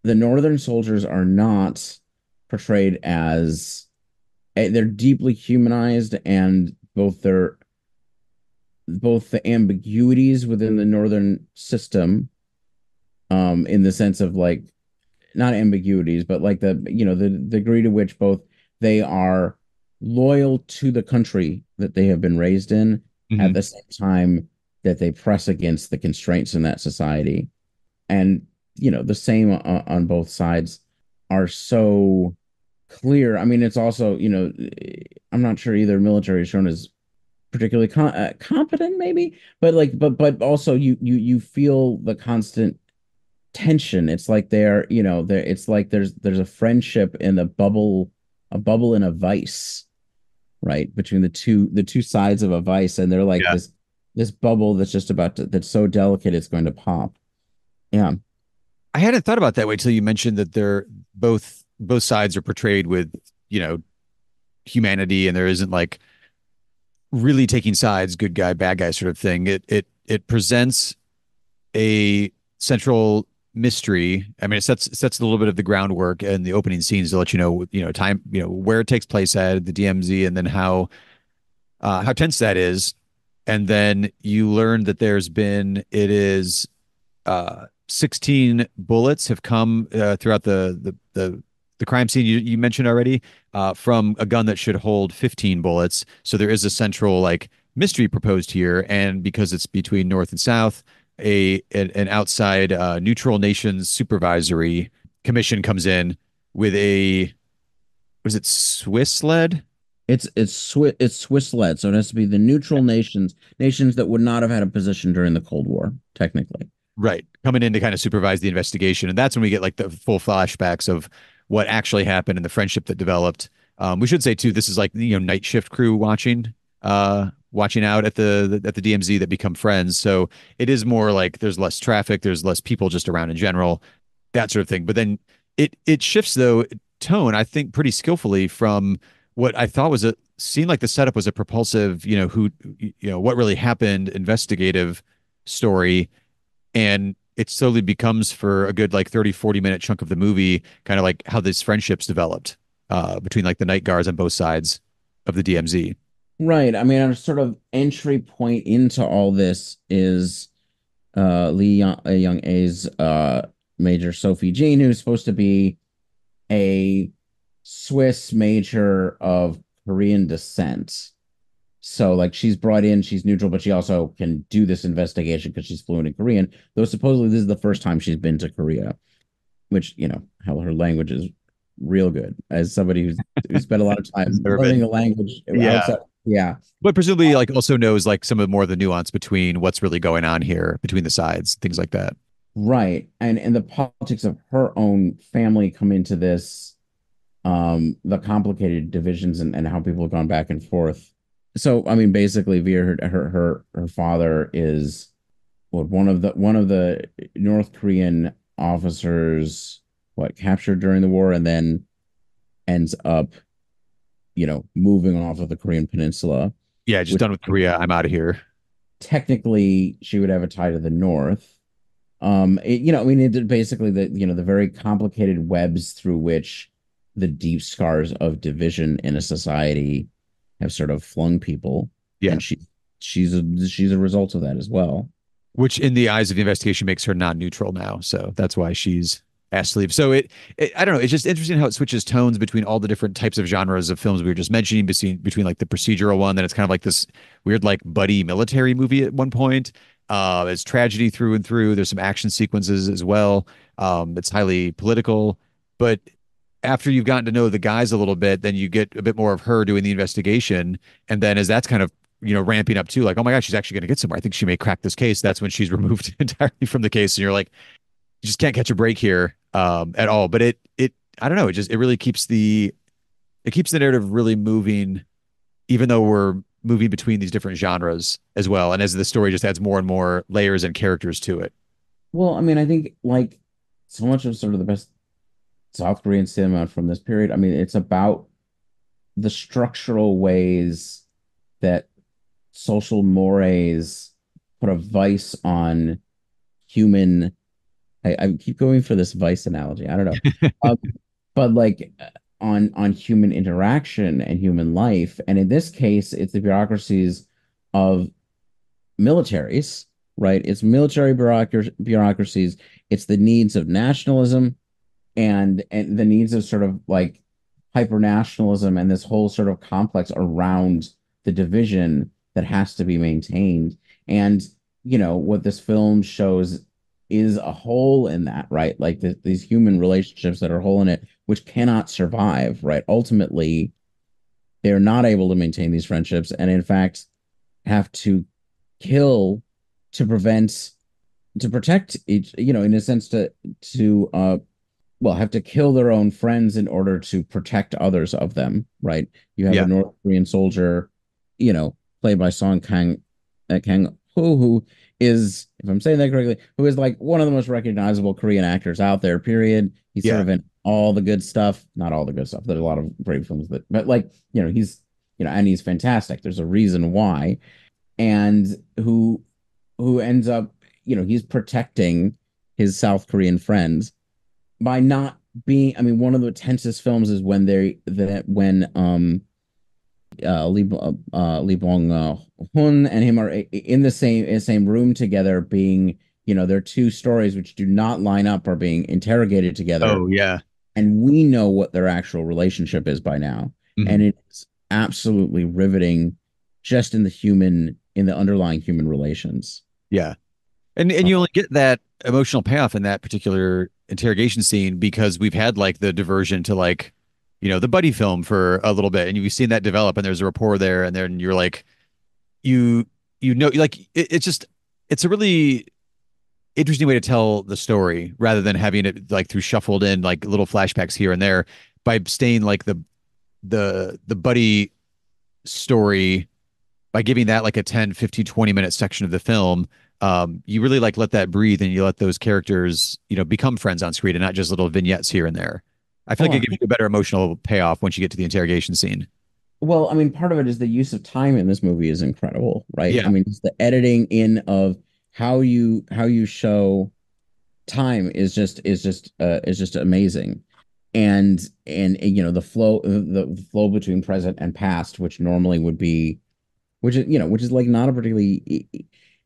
The northern soldiers are not portrayed as, they're deeply humanized, and both the ambiguities within the northern system, in the sense of like, not ambiguities, but like the degree to which both they are loyal to the country that they have been raised in, at Hmm. the same time that they press against the constraints in that society. And the same on both sides are so clear. I mean, it's also, I'm not sure either military is shown as particularly competent, maybe, but like, but also you feel the constant tension. It's like it's like there's a friendship in a bubble in a vice, right? Between the two sides of a vice, and they're like Yeah. this bubble that's just that's so delicate it's going to pop. Yeah. I hadn't thought about that way till you mentioned that they're both sides are portrayed with, you know, humanity and there isn't like really taking sides, good guy, bad guy sort of thing. It presents a central mystery. I mean, it sets a little bit of the groundwork and the opening scenes to let time, where it takes place at the DMZ, and then how tense that is. And then you learn that it is 16 bullets have come throughout the crime scene you mentioned already, from a gun that should hold 15 bullets. So there is a central like mystery proposed here, and because it's between North and South, an outside neutral nations supervisory commission comes in with a was it Swiss led? It's Swiss led, so it has to be the neutral nations that would not have had a position during the Cold War, technically. Right. Coming in to kind of supervise the investigation. And that's when we get like the full flashbacks of what actually happened and the friendship that developed. We should say too, this is like, night shift crew watching out at the DMZ that become friends. So it is more like there's less traffic, there's less people just around in general, that sort of thing. But then it shifts though tone, I think, pretty skillfully from what I thought seemed like the setup was a propulsive, what really happened, investigative story, and it slowly becomes, for a good like 30-40 minute chunk of the movie, kind of like how these friendships developed between like the night guards on both sides of the DMZ. Right. I mean, a sort of entry point into all this is Young A's Major Sophie Jean, who's supposed to be a Swiss major of Korean descent. So, like, she's brought in, she's neutral, but she also can do this investigation because she's fluent in Korean. Though supposedly this is the first time she's been to Korea, which, hell, her language is real good. As somebody who's spent a lot of time learning a language Yeah. outside, yeah. But presumably like also knows like some of more of the nuance between what's really going on here between the sides, things like that. Right. And the politics of her own family come into this, the complicated divisions and how people have gone back and forth. So, I mean, basically, Veer, her father is one of the North Korean officers, captured during the war, and then ends up, moving off of the Korean Peninsula. Yeah, just Which done with Korea. I'm out of here. technically she would have a tie to the North. I mean, basically the very complicated webs through which the deep scars of division in a society have sort of flung people, Yeah. and she's a result of that as well. Which in the eyes of the investigation makes her non-neutral now. So that's why she's asked to leave. So I don't know. It's just interesting how it switches tones between all the different types of genres of films we were just mentioning, between like the procedural one, then it's kind of like this weird like buddy military movie at one point. It's tragedy through and through. There's some action sequences as well. It's highly political, but after you've gotten to know the guys a little bit, then you get a bit more of her doing the investigation. And then as that's kind of, ramping up too, like, oh my gosh, she's actually going to get somewhere. I think she may crack this case. That's when she's removed entirely from the case. And you're like, you just can't catch a break here at all. But I don't know. It really keeps the narrative really moving, even though we're moving between these different genres as well. And as the story just adds more and more layers and characters to it. Well, I mean, I think like so much of sort of the best South Korean cinema from this period, I mean, it's about the structural ways that social mores put a vice on human. I keep going for this vice analogy. I don't know, but like on human interaction and human life, and in this case, it's the bureaucracies of militaries, right? It's military bureaucracies. It's the needs of nationalism and the needs of sort of like hyper nationalism and this whole sort of complex around the division that has to be maintained. And what this film shows is a hole in that, right? Like these human relationships that are a hole in it, which cannot survive, right? Ultimately, they're not able to maintain these friendships, and in fact, have to kill to protect each, in a sense have to kill their own friends in order to protect others of them, right? You have Yeah. a North Korean soldier, played by Kang Ho, who is, if I'm saying that correctly, who is like one of the most recognizable Korean actors out there, period. He's sort Yeah. of in all the good stuff, not all the good stuff. There's a lot of great films but like, he's, and he's fantastic. There's a reason why. And who ends up, he's protecting his South Korean friends by not being. I mean, one of the tensest films is when Lee Bong Hun and him are in the same room together, being, their two stories which do not line up are being interrogated together, Oh yeah. and we know what their actual relationship is by now, Mhm. and it's absolutely riveting, just in the underlying human relations. Yeah. And Uh, you only get that emotional payoff in that particular interrogation scene because we've had like the diversion to like, the buddy film for a little bit, and you've seen that develop, and there's a rapport there, and then you're like, you like it's just it's a really interesting way to tell the story rather than having it like through shuffled in like little flashbacks here and there by staying like the buddy story by giving that like a 10, 15, 20 minute section of the film. You really like let that breathe and you let those characters, become friends on screen and not just little vignettes here and there. I feel like it oh, gives you a better emotional payoff once you get to the interrogation scene. well, I mean, part of it is the use of time in this movie is incredible, right? I Yeah. mean, it's the editing in of how you show time is just amazing. And the flow between present and past, which normally would be, which is like not a particularly,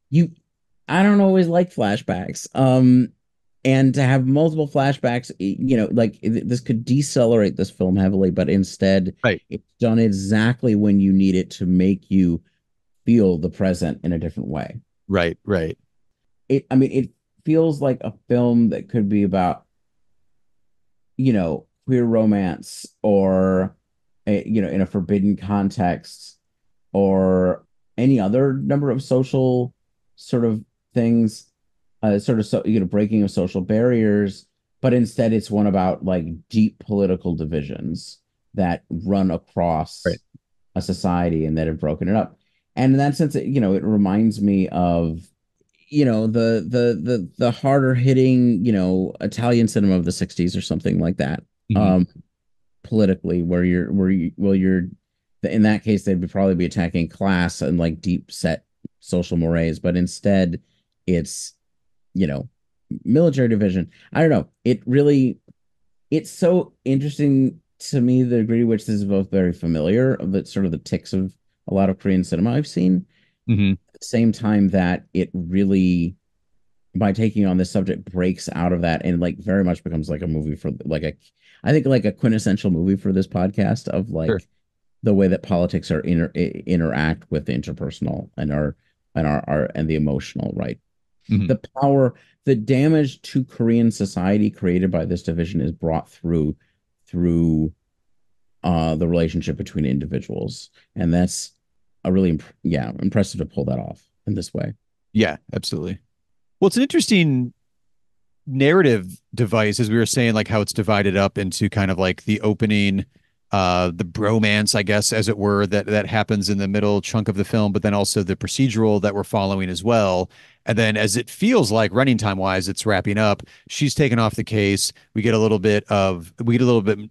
you I don't always like flashbacks. And to have multiple flashbacks, like this could decelerate this film heavily, but instead Right. it's done exactly when you need it to make you feel the present in a different way. Right. Right. I mean, it feels like a film that could be about, queer romance, or in a forbidden context, or any other number of social sort of things, sort of, so breaking of social barriers, but instead it's one about like deep political divisions that run Right. across a society and that have broken it up. And in that sense, it reminds me of, the harder hitting, Italian cinema of the 60s or something like that. Mhm. Um, politically, where you're in that case they'd probably be attacking class and like deep set social mores, but instead it's, you know military division. I don't know, it's so interesting to me the degree to which this is both very familiar, of the sort of the ticks of a lot of Korean cinema I've seen, Mhm. at the same time that it really, by taking on this subject, breaks out of that and like very much becomes like a movie for like a, I think like a quintessential movie for this podcast, of Sure. like the way that politics interact with the interpersonal and our and the emotional, right? Mhm. The power, the damage to Korean society created by this division is brought through the relationship between individuals, and that's a really impressive to pull that off in this way. Yeah, absolutely. Well, it's an interesting narrative device, as we were saying, like how it's divided up into kind of like the opening, the bromance, I guess, as it were, that happens in the middle chunk of the film, but then also the procedural that we're following as well. And then as it feels like running time wise, it's wrapping up. She's taken off the case. We get a little bit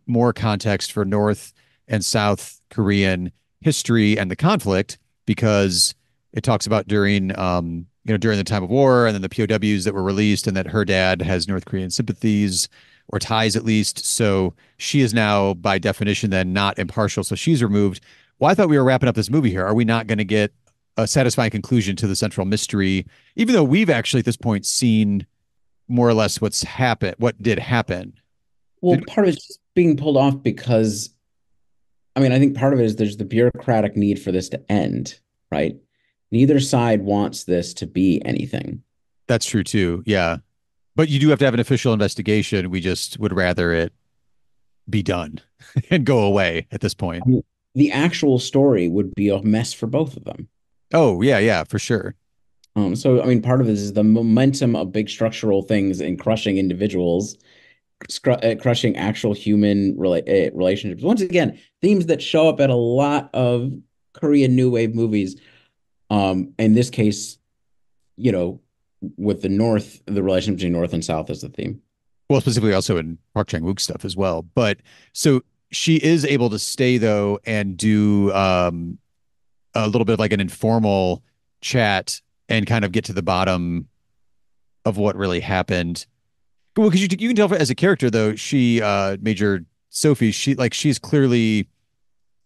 more context for North and South Korean history and the conflict because it talks about during the time of war, and then the POWs that were released, and that her dad has North Korean sympathies or ties at least. So she is now, by definition, then not impartial. So she's removed. Well, I thought we were wrapping up this movie here. Are we not going to get a satisfying conclusion to the central mystery, even though we've actually at this point seen more or less what did happen? Well, Did part of it's just being pulled off because, I mean, I think part of it is there's the bureaucratic need for this to end, right? Neither side wants this to be anything. That's true too. Yeah. But you do have to have an official investigation. We just would rather it be done and go away at this point. I mean, the actual story would be a mess for both of them. Oh, yeah, yeah, for sure. So, I mean, part of this is the momentum of big structural things and crushing individuals, crushing actual human relationships. Once again, themes that show up at a lot of Korean New Wave movies. In this case, you know, with the North, the relationship between North and South is the theme. Well, specifically also in Park Chan-wook stuff as well. But so she is able to stay though and do a little bit of like an informal chat and kind of get to the bottom of what really happened. Well, because you can tell as a character though, Major Sophie, she's clearly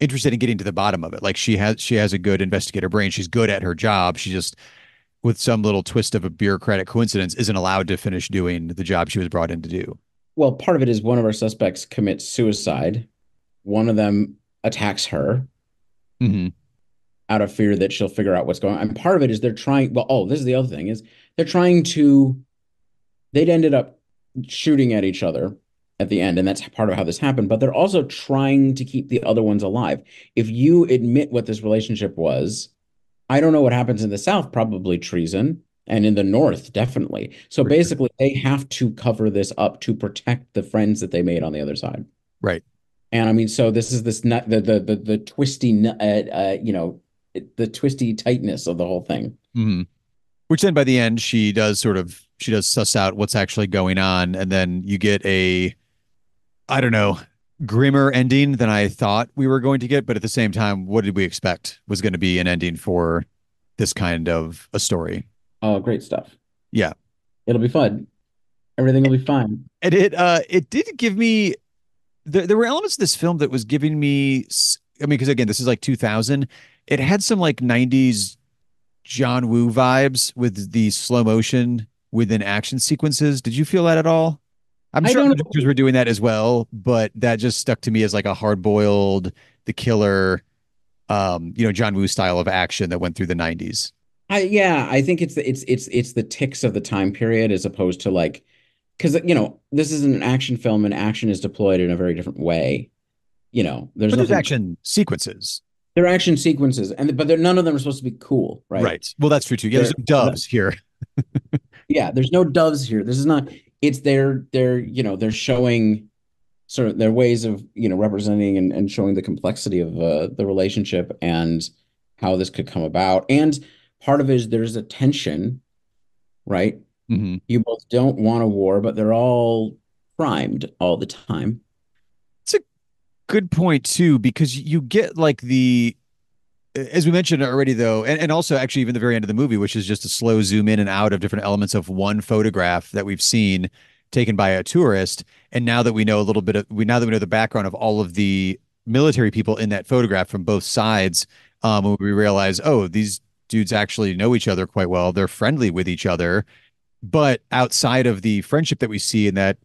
interested in getting to the bottom of it. Like she has a good investigator brain. She's good at her job. She just with some little twist of a bureaucratic coincidence isn't allowed to finish doing the job she was brought in to do. Well, part of it is one of our suspects commits suicide. One of them attacks her Hmm. out of fear that she'll figure out what's going on. And part of it is they're trying, well, oh, this is the other thing is they're trying to, they'd ended up shooting at each other at the end, and that's part of how this happened, but they're also trying to keep the other ones alive. If you admit what this relationship was, I don't know what happens in the South, probably treason, and in the North, definitely. So For sure. basically, they have to cover this up to protect the friends that they made on the other side. Right. And I mean, so this is this nut, the twisty, the twisty tightness of the whole thing. Hmm. Which then by the end she does suss out what's actually going on, and then you get a I don't know grimmer ending than I thought we were going to get. But at the same time, what did we expect was going to be an ending for this kind of a story? Oh, great stuff. Yeah, It'll be fun. Everything will be fine. and it did give me there were elements of this film that was giving me. I mean, because again, this is like 2000. It had some like 90s John Woo vibes with the slow motion within action sequences. Did you feel that at all? I'm I sure don't other know. directors were doing that as well, but that just stuck to me as like a hard boiled, the killer, John Woo style of action that went through the 90s. Yeah, I think it's the ticks of the time period as opposed to like because this is an action film and action is deployed in a very different way. There's But there's nothing. action sequences. They're action sequences, and but none of them are supposed to be cool, right? Right. Well, that's true too. Yeah, there's They're no doves here. yeah. There's no doves here. This is not. It's they're showing sort of their ways of representing and showing the complexity of the relationship and how this could come about. And part of it is there's a tension, right? Hmm. You both don't want a war, but they're all primed all the time. It's a good point too, because you get like as we mentioned already though, and also actually even the very end of the movie, which is just a slow zoom in and out of different elements of one photograph that we've seen taken by a tourist. And now that we know a little bit of now that we know the background of all of the military people in that photograph from both sides, we realize, oh, these dudes actually know each other quite well. They're friendly with each other. But outside of the friendship that we see in that,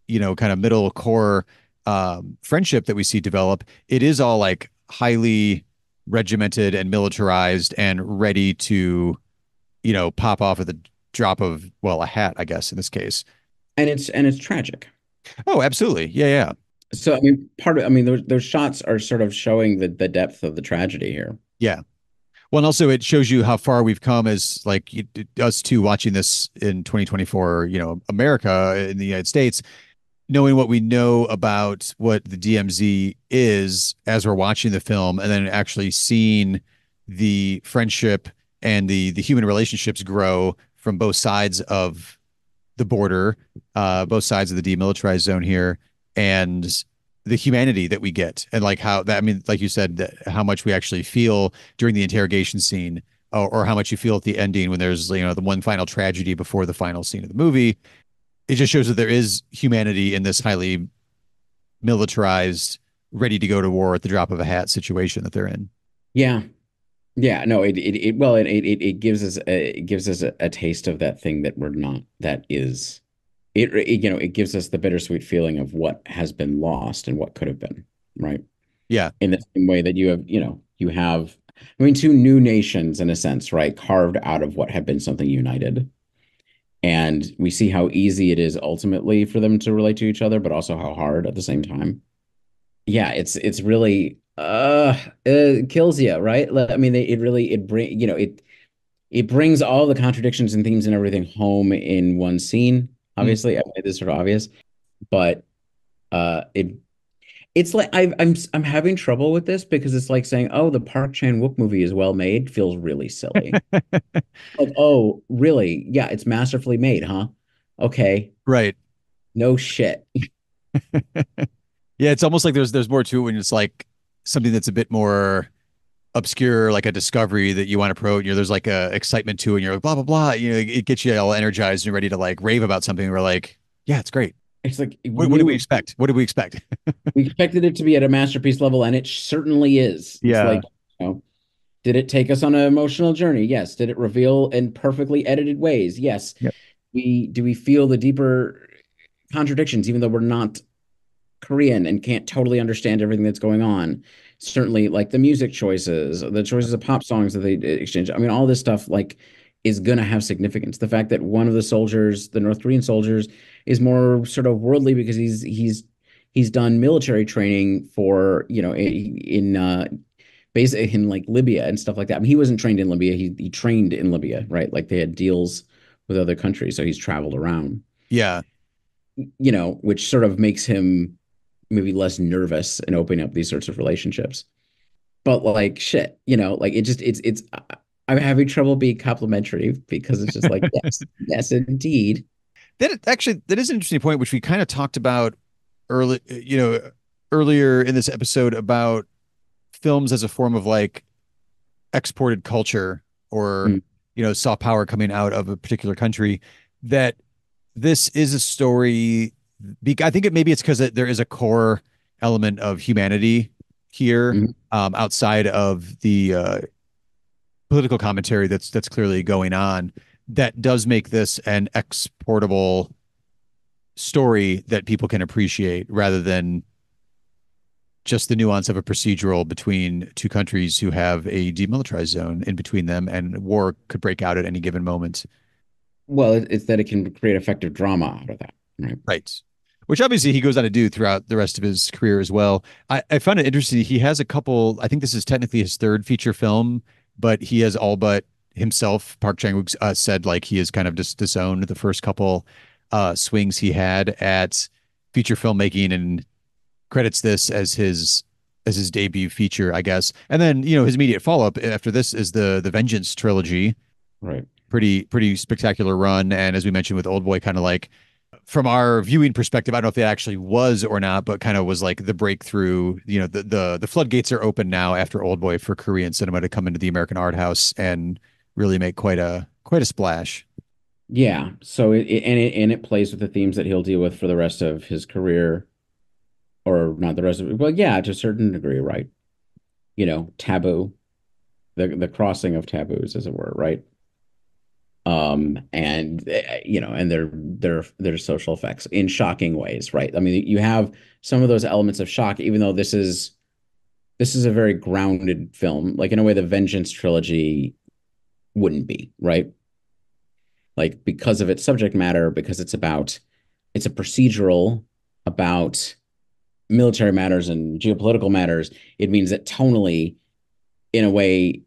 kind of middle core friendship that we see develop, it is all like highly regimented and militarized and ready to, pop off at the drop of, well, a hat, I guess, in this case. And it's tragic. Oh, absolutely. Yeah, yeah. So I mean, I mean, those shots are sort of showing the depth of the tragedy here. Yeah. Well, and also it shows you how far we've come as like us two watching this in 2024, America in the United States, knowing what we know about what the DMZ is as we're watching the film, and then actually seeing the friendship and the human relationships grow from both sides of the border, both sides of the demilitarized zone here, and the humanity that we get, and like how that, I mean, like you said, that how much we actually feel during the interrogation scene, or how much you feel at the ending when there's, the one final tragedy before the final scene of the movie. It just shows that there is humanity in this highly militarized, ready to go to war at the drop of a hat situation that they're in. Yeah. Yeah, no, it gives us a taste of that thing that we're not, that is it gives us the bittersweet feeling of what has been lost and what could have been, right? Yeah. In the same way that you have, I mean, two new nations in a sense, right? Carved out of what had been something united. And we see how easy it is ultimately for them to relate to each other, but also how hard at the same time. Yeah, it's really it kills you, right? I mean, it really it bring it brings all the contradictions and themes and everything home in one scene. Mm. Obviously, I made this sort of obvious, but it's like I'm having trouble with this because it's like saying, "Oh, the Park Chan-wook movie is well made," feels really silly. Like, "Oh, really? Yeah, it's masterfully made, huh?" Okay, Right. no shit. Yeah, it's almost like there's more to it when it's like something that's a bit more obscure, like a discovery that you want to promote. There's like a excitement to it, and you're like blah blah blah. It gets you all energized and ready to like rave about something. We're like, yeah, it's great. It's like What did we expect? What did we expect? we expected it to be at a masterpiece level, and it certainly is. It's Yeah. like, did it take us on an emotional journey? Yes. Did it reveal in perfectly edited ways? Yes. Yep. We feel the deeper contradictions, even though we're not Korean and can't totally understand everything that's going on. Certainly, like the music choices, the choices of pop songs that they exchange. I mean, all this stuff like is gonna have significance. The fact that one of the soldiers, the North Korean soldiers, is more sort of worldly because he's done military training for basically in like Libya and stuff like that. I mean, he wasn't trained in Libya. He trained in Libya, right? Like they had deals with other countries, so he's traveled around. Yeah. Which sort of makes him maybe less nervous in opening up these sorts of relationships. But like shit, like it's I'm having trouble being complimentary because it's just like yes, yes, indeed. That is an interesting point, which we kind of talked about early, earlier in this episode about films as a form of like exported culture or, Mm. soft power coming out of a particular country. That this is a story. I think maybe it's because there is a core element of humanity here, Mhm. outside of the political commentary that's clearly going on. That does make this an exportable story that people can appreciate rather than just the nuance of a procedural between two countries who have a demilitarized zone in between them and war could break out at any given moment. Well, it's that it can create effective drama out of that, right? Right. Which obviously he goes on to do throughout the rest of his career as well. I found it interesting. He has a couple, I think this is technically his third feature film, but he has all but himself, Park Chan-wook, said like he has kind of just disowned the first couple swings he had at feature filmmaking and credits this as his debut feature, I guess. And then, his immediate follow-up after this is the Vengeance trilogy. Right. Pretty spectacular run. And as we mentioned with Oldboy, kind of like from our viewing perspective, I don't know if it actually was or not, but kind of was like the breakthrough. The floodgates are open now after Oldboy for Korean cinema to come into the American art house and really make quite a splash. Yeah. So it plays with the themes that he'll deal with for the rest of his career, or not the rest of it. Well, yeah, to a certain degree, right? Taboo, the crossing of taboos, as it were, right? And and their social effects in shocking ways, right? I mean, you have some of those elements of shock, even though this is a very grounded film, like in a way the Vengeance trilogy wouldn't be, right? Like because of its subject matter, because it's a procedural about military matters and geopolitical matters. It means that tonally, in a way,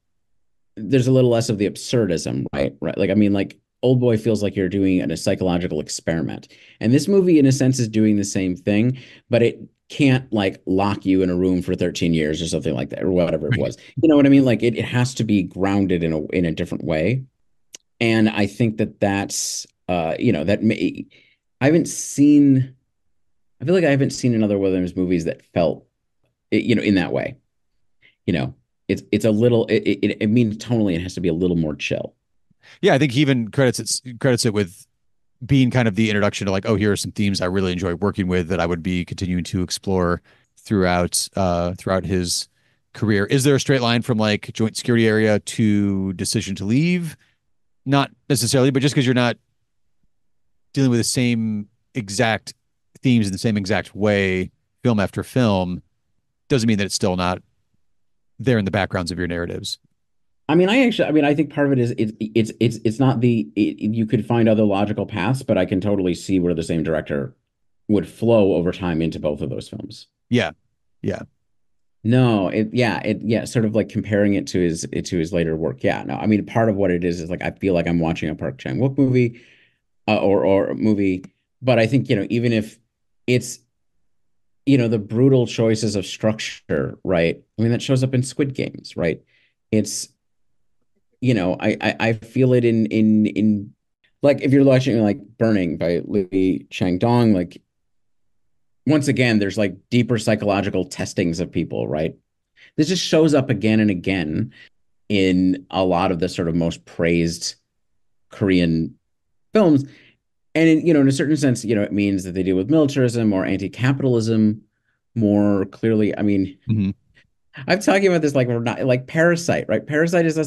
there's a little less of the absurdism, right? Right. Like, I mean, like Oldboy feels like you're doing a psychological experiment. And this movie, in a sense, is doing the same thing, but it can't like lock you in a room for 13 years or something like that, or whatever it Right. was. You know what I mean? Like it has to be grounded in a different way. And I think that's that may I haven't seen I feel like I haven't seen another one of those movies that felt in that way. You know, it's a little it means tonally it has to be a little more chill. Yeah, I think he even credits it with being kind of the introduction to like, oh, here are some themes I really enjoy working with that I would be continuing to explore throughout his career. Is there a straight line from like joint security area to decision to leave? Not necessarily, but just because you're not dealing with the same exact themes in the same exact way, film after film, doesn't mean that it's still not there in the backgrounds of your narratives. I think part of it is it's not you could find other logical paths, but I can totally see where the same director would flow over time into both of those films. Yeah. Yeah. No, sort of like comparing it to his later work. Yeah, no, I mean, part of what it is like I feel like I'm watching a Park Chan-wook movie, or a movie, but I think even if it's the brutal choices of structure, right? I mean, that shows up in Squid Games, right? It's I feel it in like if you're watching like Burning by Lee Chang-dong, like once again, there's like deeper psychological testings of people, right? this just shows up again and again in a lot of the sort of most praised Korean films. And in a certain sense, it means that they deal with militarism or anti-capitalism more clearly. I mean, Mhm. I'm talking about this like we're not like Parasite, right? Parasite is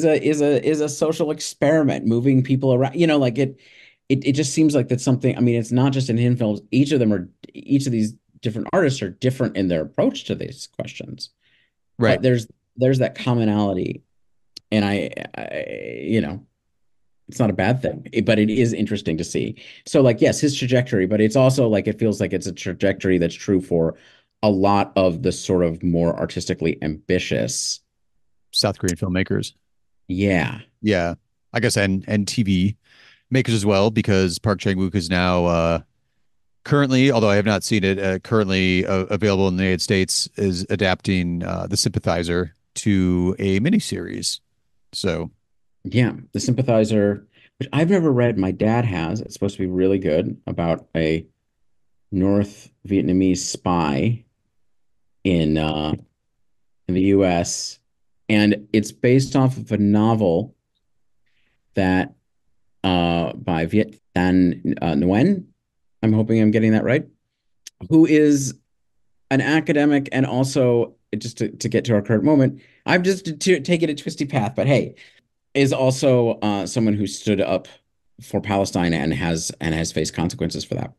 a social experiment, moving people around. Like it just seems like that's something. I mean, it's not just in hidden films. Each of these different artists are different in their approach to these questions, Right. but there's that commonality, and I it's not a bad thing, but it is interesting to see. So, like, yes, his trajectory, but it's also like it feels like it's a trajectory that's true for a lot of the sort of more artistically ambitious. South Korean filmmakers. Yeah. Yeah. I guess and TV makers as well, because Park Chan-wook is now currently, although I have not seen it, currently available in the United States, is adapting The Sympathizer to a miniseries. So Yeah. The Sympathizer, which I've never read. My dad has. It's supposed to be really good about a North Vietnamese spy in uh in the US. And it's based off of a novel that by Viet Thanh Nguyen. I'm hoping I'm getting that right. Who is an academic and also just to get to our current moment. I've just to take it a twisty path, but hey, is also someone who stood up for Palestine and has faced consequences for that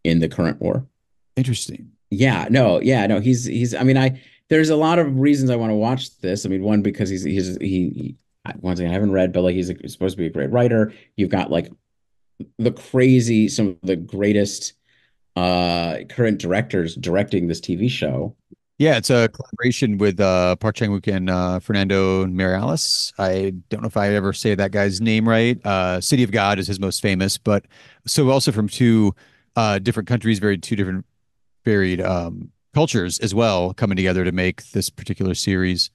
in the current war. interesting. Yeah, no. He's. I mean, there's a lot of reasons I want to watch this. I mean, one because once again, I haven't read, but like he's supposed to be a great writer. You've got like some of the greatest current directors directing this TV show. Yeah, it's a collaboration with Park Chan-wook and Fernando Mireles. I don't know if I ever say that guy's name right. City of God is his most famous, but so also from two different countries, very two different varied cultures as well, coming together to make this particular series.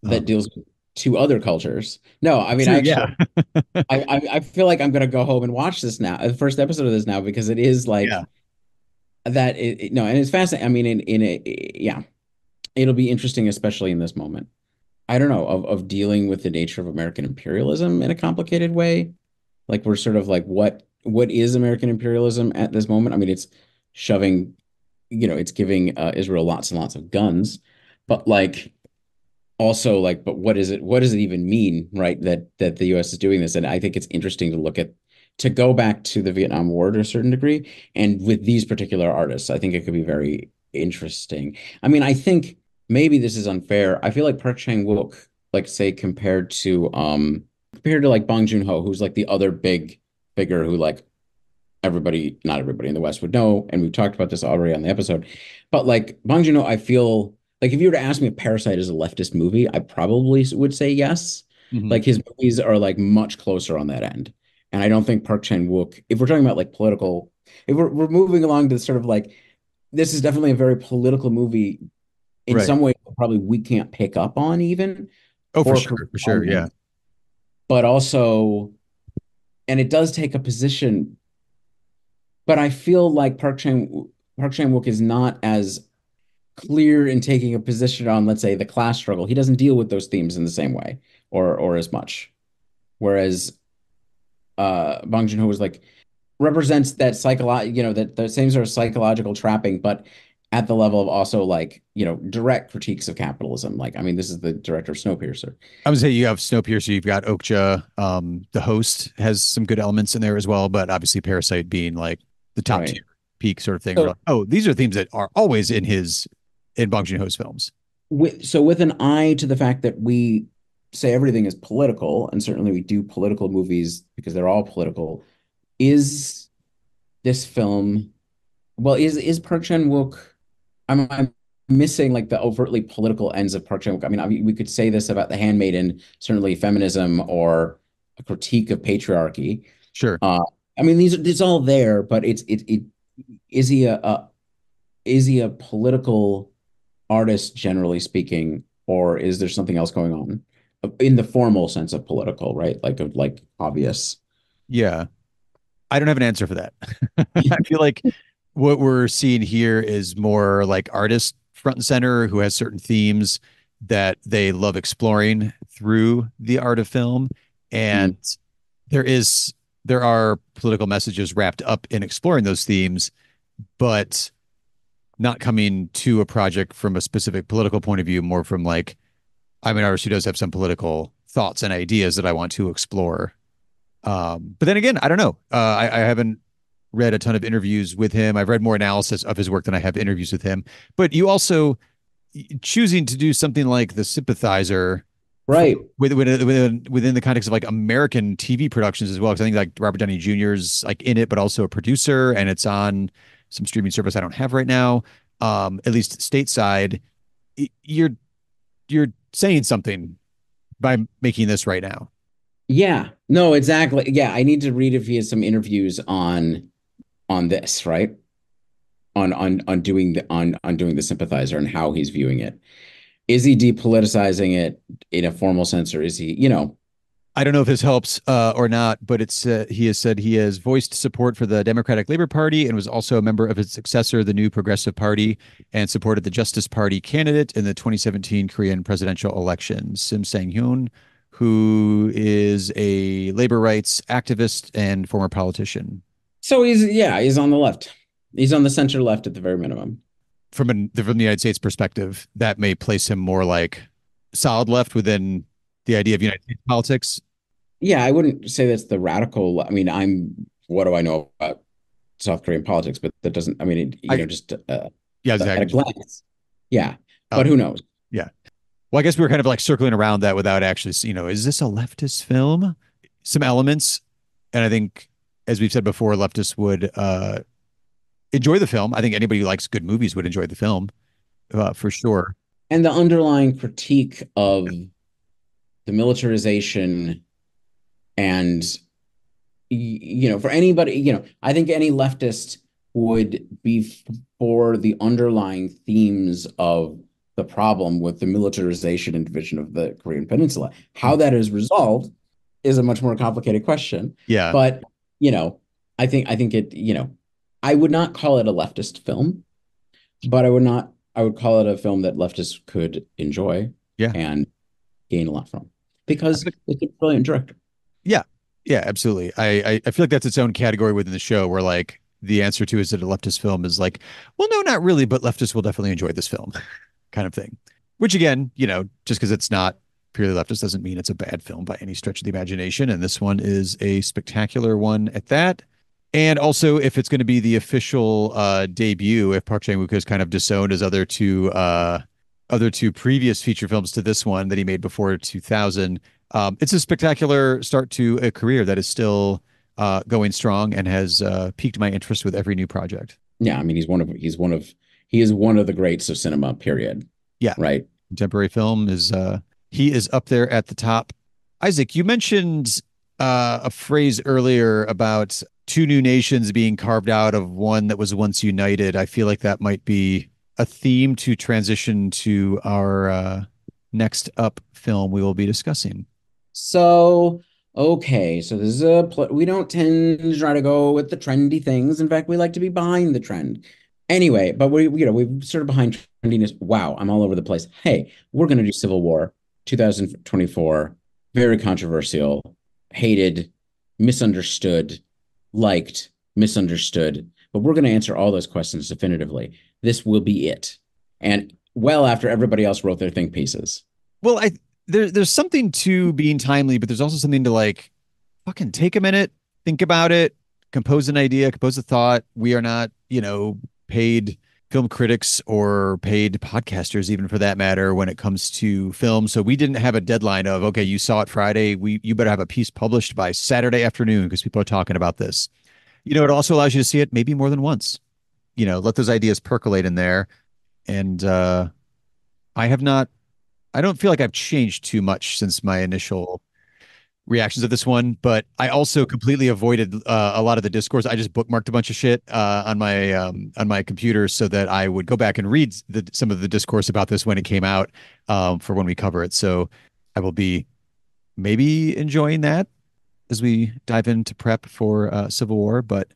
That deals with two other cultures. No, I mean True, actually, yeah. I feel like I'm gonna go home and watch this now, the first episode of this now, because it is Yeah. like that. No, and it's fascinating. I mean, yeah, it'll be interesting, especially in this moment. I don't know of dealing with the nature of American imperialism in a complicated way. Like we're sort of like what is American imperialism at this moment? I mean, it's shoving, it's giving Israel lots and lots of guns, but like also like, but what does it even mean, right? That the US is doing this. And I think it's interesting to go back to the Vietnam War to a certain degree. And with these particular artists, I think it could be very interesting. I mean, I think maybe this is unfair. I feel like Park Chan-wook, like say compared to like Bong Joon-ho, who's like the other big figure who like not everybody in the West would know, and we've talked about this already on the episode. But like Bong Joon-ho, I feel like if you were to ask me if Parasite is a leftist movie, I probably would say yes. Mhm. Like his movies are like much closer on that end. And I don't think Park Chan-wook, if we're talking about like political, if we're moving along to sort of like this is definitely a very political movie in Right. some ways probably we can't pick up on even Oh, for for a sure, Korean for sure. Yeah. audience. But also, and it does take a position, but I feel like Park Chan-wook is not as clear in taking a position on, let's say, the class struggle. He doesn't deal with those themes in the same way or as much. Whereas Bong Joon-ho was like represents that that the same sort of psychological trapping, but at the level of also like, direct critiques of capitalism. Like, I mean, this is the director of Snowpiercer. I would say you have Snowpiercer, you've got Okja. The Host has some good elements in there as well, but obviously Parasite being like the top Right. tier peak sort of thing. We're So like, oh, these are themes that are always in Bong Joon-ho's films. with an eye to the fact that we say everything is political, and certainly we do political movies because they're all political, is this film, well, is Park Chan-wook, I'm missing like the overtly political ends of Park Chan-wook. We could say this about The Handmaiden, certainly feminism or a critique of patriarchy. Sure. Uh, I mean, it's all there, but is he is he a political artist, generally speaking, or is there something else going on in the formal sense of political, right? Like obvious. Yeah. I don't have an answer for that. I feel like what we're seeing here is more like artist front and center, who has certain themes that they love exploring through the art of film. And Mhm. there is there are political messages wrapped up in exploring those themes, but not coming to a project from a specific political point of view, more from like, I'm an artist who does have some political thoughts and ideas that I want to explore. But then again, I don't know. I haven't read a ton of interviews with him. I've read more analysis of his work than I have interviews with him. But you also choosing to do something like The Sympathizer for, Right. within the context of like American TV productions as well. Because I think like Robert Downey Jr.'s like in it, but also a producer, and it's on some streaming service I don't have right now. At least stateside, you're saying something by making this right now. Yeah. No, exactly. Yeah, I need to read if he has some interviews on this, right? On doing the sympathizer and how he's viewing it. Is he depoliticizing it in a formal sense, or is he, I don't know if this helps or not, but it's he has said he has voiced support for the Democratic Labor Party and was also a member of its successor, the New Progressive Party, and supported the Justice Party candidate in the 2017 Korean presidential election, Sim Sang-hyun, who is a labor rights activist and former politician. so he's on the left. He's on the center left at the very minimum. From the United States perspective, that may place him more like solid left within the idea of United States politics. Yeah, I wouldn't say that's the radical. I mean, what do I know about South Korean politics? But that doesn't, I mean, I just Yeah, at a exactly. glance. Yeah, Uh, but who knows? yeah. Well, I guess we were kind of like circling around that without actually, is this a leftist film? Some elements, and I think, as we've said before, leftists would enjoy the film. I think anybody who likes good movies would enjoy the film, for sure. And the underlying critique of the militarization and for anybody, I think any leftist would be for the underlying themes of the problem with the militarization and division of the Korean Peninsula. How that is resolved is a much more complicated question. Yeah, But, I think it, I would not call it a leftist film, but I would call it a film that leftists could enjoy yeah, and gain a lot from because it's a brilliant director. yeah, yeah, absolutely. I feel like that's its own category within the show, where like the answer to is it a leftist film is like, well, no, not really, but leftists will definitely enjoy this film, kind of thing. Which again, just because it's not purely leftist doesn't mean it's a bad film by any stretch of the imagination. And this one is a spectacular one at that. And also, if it's going to be the official debut, if Park Chan-wook has kind of disowned his other two previous feature films to this one that he made before 2000, it's a spectacular start to a career that is still going strong and has piqued my interest with every new project. Yeah, I mean, he is one of the greats of cinema, period. Yeah, Right. contemporary film is he is up there at the top. Isaac, you mentioned a phrase earlier about two new nations being carved out of one that was once united. I feel like that might be a theme to transition to our next up film we will be discussing. So, okay, so this is we don't tend to try to go with the trendy things. In fact, we like to be behind the trend. Anyway, but we're sort of behind trendiness. Wow, I'm all over the place. Hey, we're gonna do Civil War 2024. Very controversial, hated, misunderstood, liked, misunderstood. But we're gonna answer all those questions definitively. This will be it. And well after everybody else wrote their think pieces. Well, there's something to being timely, but there's also something to like fucking take a minute, think about it, compose an idea, compose a thought. We are not, paid film critics or paid podcasters, even for that matter, when it comes to film. So we didn't have a deadline of, okay, you saw it Friday. You better have a piece published by Saturday afternoon because people are talking about this. It also allows you to see it maybe more than once. Let those ideas percolate in there. And I have not, I don't feel like I've changed too much since my initial reactions of this one, but I also completely avoided a lot of the discourse. I just bookmarked a bunch of shit on my computer so that I would go back and read some of the discourse about this when it came out for when we cover it. So I will be maybe enjoying that as we dive into prep for Civil War. But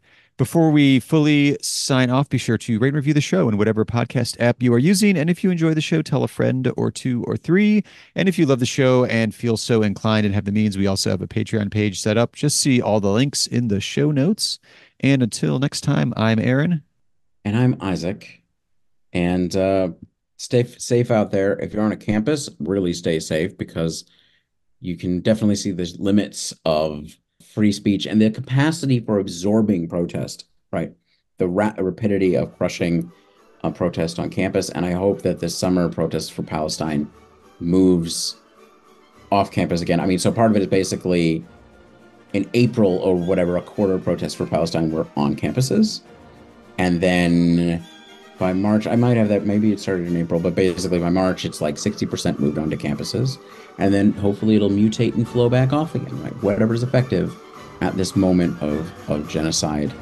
Before we fully sign off, be sure to rate and review the show in whatever podcast app you are using. And if you enjoy the show, tell a friend or two or three. And if you love the show and feel so inclined and have the means, we also have a Patreon page set up. Just see all the links in the show notes. And until next time, I'm Aaron. And I'm Isaac. And stay safe out there. If you're on a campus, really stay safe, because you can definitely see the limits of free speech and the capacity for absorbing protest, right? The rapidity of crushing protest on campus. And I hope that this summer protest for Palestine moves off campus again. I mean, so part of it is basically in April or whatever, a quarter of protests for Palestine were on campuses. And then by March, I might have that, maybe it started in April, but basically by March, it's like 60% moved onto campuses. And then hopefully it'll mutate and flow back off again, right? Whatever's effective at this moment of genocide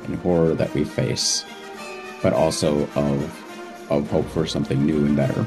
and horror that we face, but also of hope for something new and better.